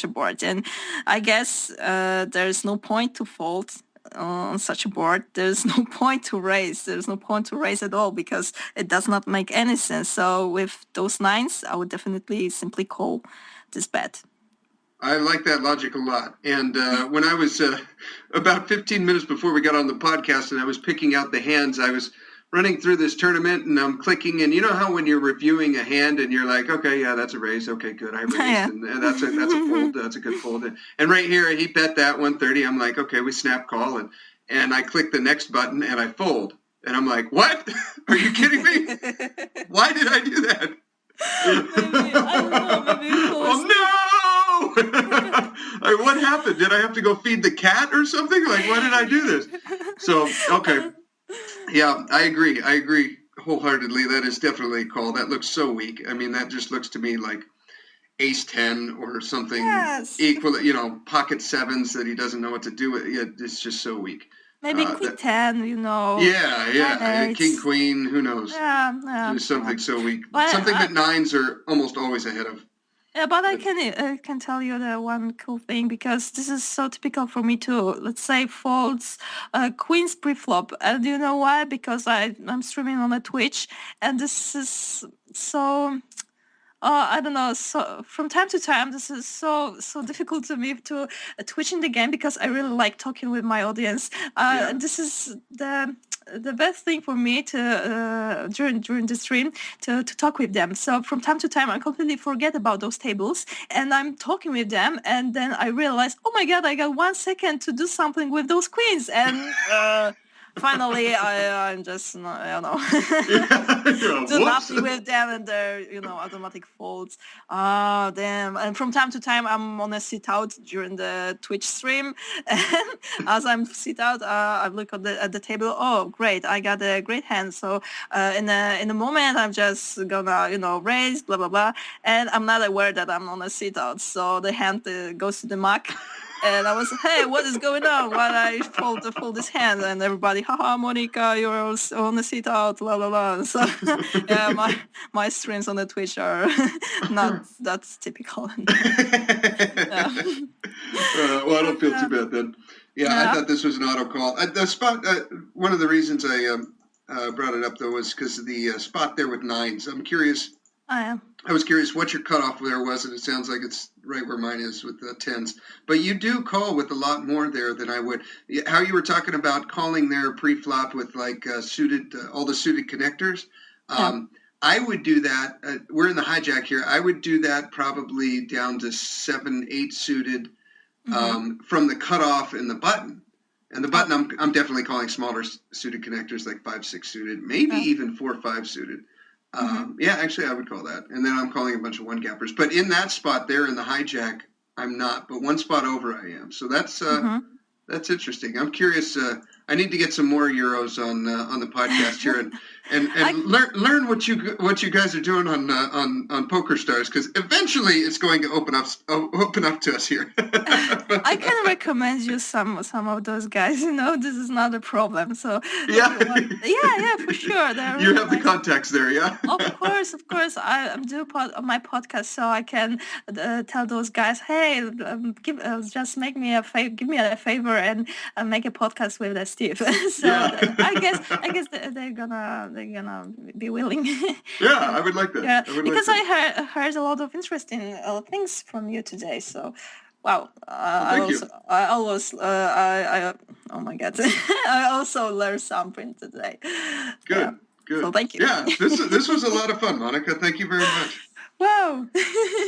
a board. And I guess there's no point to fold on such a board. There's no point to raise. There's no point to raise at all, because it does not make any sense. So with those nines, I would definitely simply call this bet. I like that logic a lot. And when I was about 15 minutes before we got on the podcast and I was picking out the hands, I was running through this tournament and I'm clicking. And you know how when you're reviewing a hand and you're like, okay, yeah, that's a raise. Okay, good. I raised. And that's a fold. That's a good fold. And right here, he bet that 130. I'm like, okay, we snap call. And I click the next button and I fold. And I'm like, what? Are you kidding me? Why did I do that? Maybe, I don't know, maybe it was... Oh, no! What happened? Did I have to go feed the cat or something? Like, why did I do this? So, okay. Yeah, I agree wholeheartedly. That is definitely a call. That looks so weak. I mean, that just looks to me like ace 10 or something equal, pocket sevens that he doesn't know what to do with. Yeah, it's just so weak. Maybe queen 10, Yeah. King, queen, who knows? Yeah. Do something so weak. But something that nines are almost always ahead of. Yeah, but I can tell you the one cool thing, because this is so typical for me too. Let's say folds queens pre-flop. And you know why? Because I'm streaming on a Twitch, and this is so... I don't know. So from time to time, this is so difficult to me to Twitch in the game, because I really like talking with my audience. This is the best thing for me to during the stream to talk with them. So from time to time, I completely forget about those tables, and I'm talking with them, and then I realize, oh my god, I got 1 second to do something with those queens, and. Finally, I'm just, do nothing with them, and their, automatic folds. Damn. And from time to time, I'm on a sit out during the Twitch stream. And as I'm sit out, I look at the table. Oh, great. I got a great hand. So in a moment, I'm just gonna, raise, blah, blah, blah. And I'm not aware that I'm on a sit out. So the hand goes to the muck. And I was, hey, what is going on? While I fold his hand, and everybody, haha, Monika, you're on the seat out, la la la. So yeah, my streams on the Twitch are not that typical. Yeah. Well, I don't feel too bad then. Yeah, I thought this was an auto call. The spot. One of the reasons I brought it up though was because of the spot there with nines. I'm curious. I was curious what your cutoff there was, and it sounds like it's right where mine is with the tens. But you do call with a lot more there than I would. How you were talking about calling there pre-flop with like suited, all the suited connectors. I would do that. We're in the hijack here. I would do that probably down to 7, 8 suited from the cutoff in the button. And the button, I'm definitely calling smaller suited connectors like 5, 6 suited, maybe even 4, 5 suited. Yeah, actually, I would call that. And then I'm calling a bunch of one gappers. But in that spot there in the hijack, I'm not. But one spot over, I am. So that's interesting. I'm curious. I need to get some more euros on the podcast here and learn what you guys are doing on PokerStars, because eventually it's going to open up to us here. I can recommend you some of those guys. This is not a problem. So yeah, for sure. You have the contacts there, yeah. Of course. I'm doing my podcast, so I can tell those guys, hey, just make me a favor, give me a favor, and make a podcast with Steve. So yeah. I guess they're gonna be willing. Yeah, I would like that. Yeah, I heard a lot of interesting things from you today. So. Wow! Oh my God! I also learned something today. Good. So thank you. Yeah, this was a lot of fun, Monika. Thank you very much. Wow.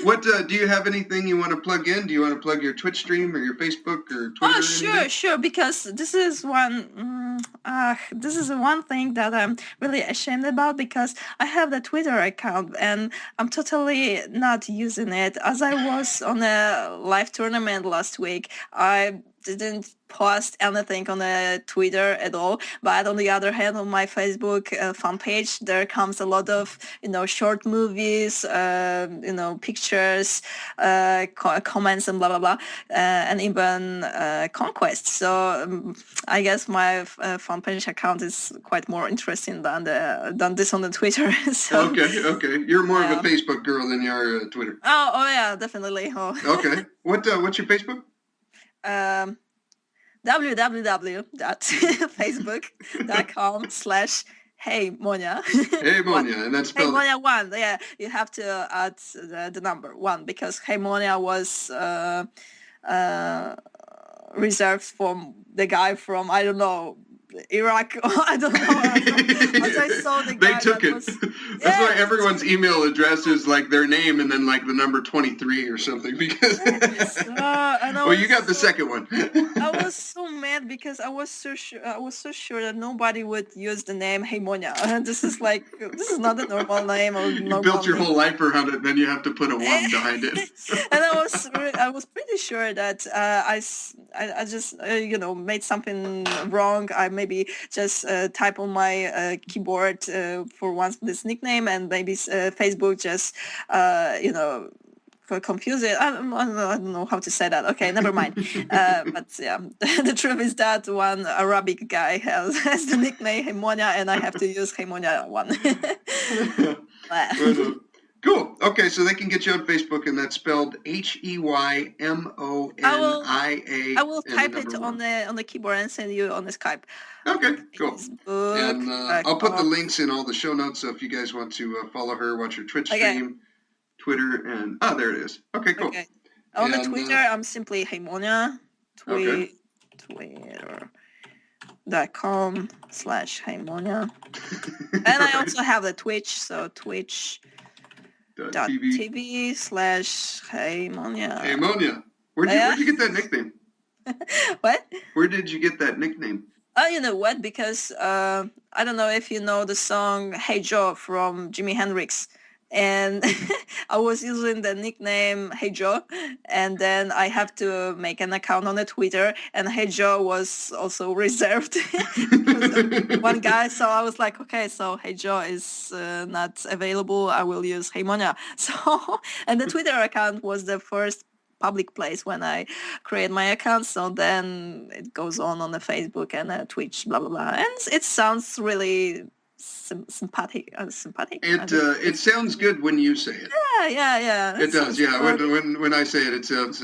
What do you have anything you want to plug in? Do you want to plug your Twitch stream or your Facebook or Twitter? Oh, sure. Because this is one thing that I'm really ashamed about, because I have the Twitter account and I'm totally not using it. As I was on a live tournament last week, I didn't post anything on the Twitter at all, but on the other hand, on my Facebook fan page, there comes a lot of short movies, pictures, comments, and blah blah blah, and even conquests. So I guess my fan page account is quite more interesting than this on the Twitter. So, okay, you're more of a Facebook girl than you are Twitter. Oh yeah, definitely. Okay, what's your Facebook? www.facebook.com/HeyMonia. Hey Monia, and that's spelled Hey Monia 1. Yeah, you have to add the number 1, because Hey Monia was reserved for the guy from, I don't know, Iraq. I don't know. As I saw the guy, they took it. That's why everyone's email address is like their name and then like the number 23 or something. Because well, you got the second one. I was so mad because I was so sure that nobody would use the name Hey Monia. This is not a normal name. You built your whole life around it, then you have to put a 1 behind it. And I was pretty sure that I just made something wrong. I maybe just type on my keyboard for once this nickname, and maybe Facebook just confuse it. I don't know how to say that. Okay, never mind. But yeah, the truth is that one Arabic guy has the nickname Hemonia, and I have to use Hemonia 1. Cool. Okay, so they can get you on Facebook, and that's spelled HeyMonia. I will type it on the keyboard and send you on the Skype. Okay, cool. And I'll put the links in all the show notes, so if you guys want to follow her, watch her Twitch stream, Twitter, and there it is. Okay, cool. Okay. On the Twitter, I'm simply HeyMonia. Twitter.com/HeyMonia. And I also have the Twitch, so twitch.tv/HeyMonia. HeyMonia. Where'd you get that nickname? What? Where did you get that nickname? Oh, you know what? Because I don't know if you know the song Hey Joe from Jimi Hendrix. And I was using the nickname Hey Joe, and then I have to make an account on the Twitter, and Hey Joe was also reserved one guy. So I was like, okay, so Hey Joe is not available. I will use Hey Monia. So, and the Twitter account was the first public place when I create my account. So then it goes on the Facebook and Twitch, blah, blah, blah. And it sounds really sympathetic. It sounds good when you say it. Yeah. It does, yeah. When I say it, it sounds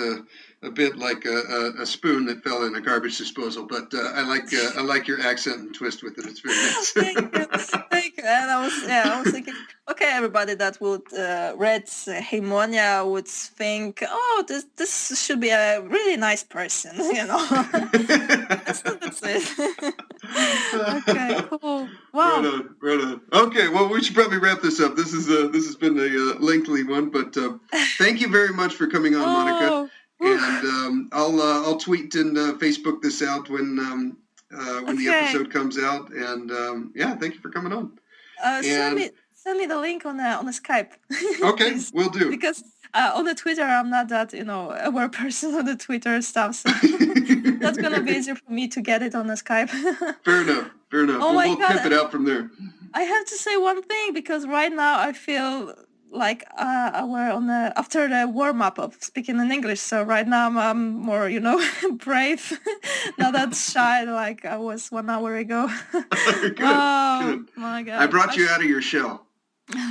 a bit like a spoon that fell in a garbage disposal. But I like your accent and twist with it. It's very nice. Thank you. And I was thinking, okay, everybody that would read Heimonia would think, oh, this should be a really nice person, That's it. Okay, cool. Wow. Right on. Okay, well, we should probably wrap this up. This has been a lengthy one, but thank you very much for coming on, Monika. And I'll tweet and Facebook this out when the episode comes out. And thank you for coming on. Send me the link on the Skype. Okay, will do. Because on the Twitter, I'm not that aware person on the Twitter stuff, so that's gonna be easier for me to get it on the Skype. Fair enough. Oh we'll pimp it out from there. I have to say one thing, because right now I feel like we're after the warm up of speaking in English. So right now I'm more brave, not that shy like I was 1 hour ago. Good. My God! I brought you out of your shell.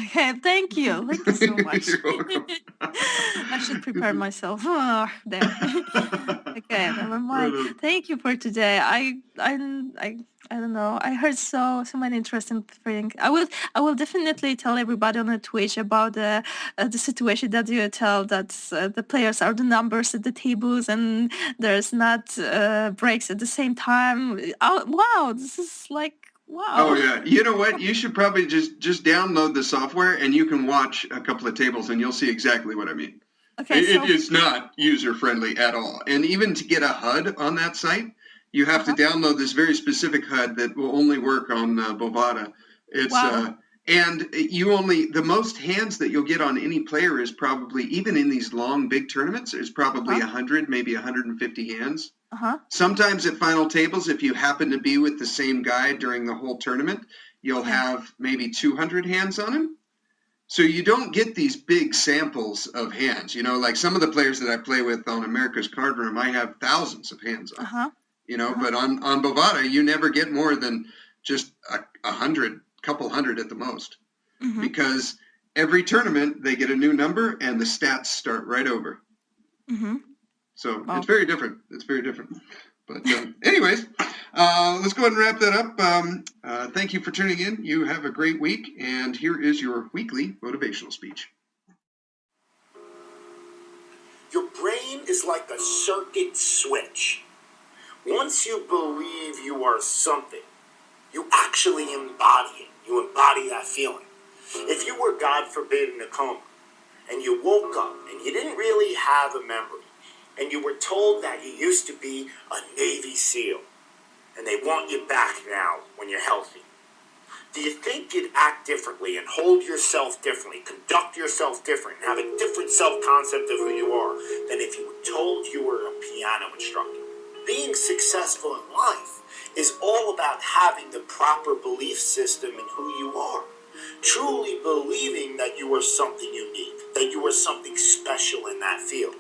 Okay, thank you so much. You're welcome. I should prepare myself. Oh, there. Okay, never mind. Thank you for today. I don't know. I heard so many interesting things. I will definitely tell everybody on the Twitch about the situation that you tell, that the players are the numbers at the tables and there's not breaks at the same time. Oh, wow, this is like. Wow. Oh yeah. You know what? You should probably just download the software and you can watch a couple of tables and you'll see exactly what I mean. Okay. It's not user friendly at all. And even to get a HUD on that site, you have to download this very specific HUD that will only work on Bovada. It's and the most hands that you'll get on any player is probably, even in these long big tournaments, is probably 100, maybe 150 hands. Sometimes at final tables, if you happen to be with the same guy during the whole tournament, you'll have maybe 200 hands on him. So you don't get these big samples of hands. Like some of the players that I play with on America's Card Room, I have thousands of hands on. But on Bovada, you never get more than just a couple hundred at the most. Because every tournament, they get a new number and the stats start right over. So it's very different. But anyways, let's go ahead and wrap that up. Thank you for tuning in. You have a great week. And here is your weekly motivational speech. Your brain is like a circuit switch. Once you believe you are something, you actually embody it. You embody that feeling. If you were, God forbid, in a coma, and you woke up and you didn't really have a memory, and you were told that you used to be a Navy SEAL, and they want you back now when you're healthy, do you think you'd act differently and hold yourself differently, conduct yourself different, and have a different self-concept of who you are than if you were told you were a piano instructor? Being successful in life is all about having the proper belief system in who you are. Truly believing that you are something unique, that you are something special in that field.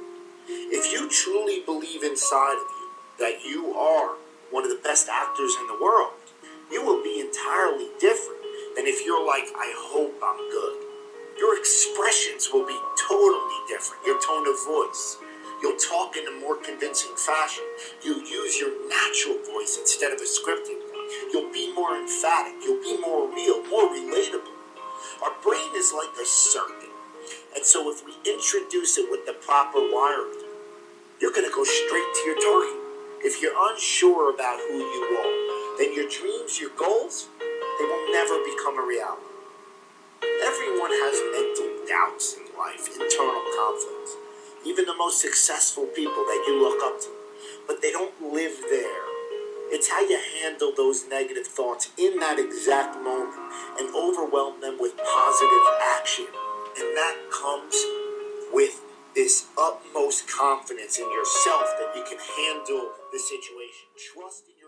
If you truly believe inside of you that you are one of the best actors in the world, you will be entirely different than if you're like, I hope I'm good. Your expressions will be totally different. Your tone of voice. You'll talk in a more convincing fashion. You'll use your natural voice instead of a scripted one. You'll be more emphatic. You'll be more real, more relatable. Our brain is like a circuit. And so if we introduce it with the proper wiring, you're going to go straight to your target. If you're unsure about who you are, then your dreams, your goals, they will never become a reality. Everyone has mental doubts in life, internal conflicts. Even the most successful people that you look up to. But they don't live there. It's how you handle those negative thoughts in that exact moment and overwhelm them with positive action. And that comes with this utmost confidence in yourself that you can handle the situation. Trust in your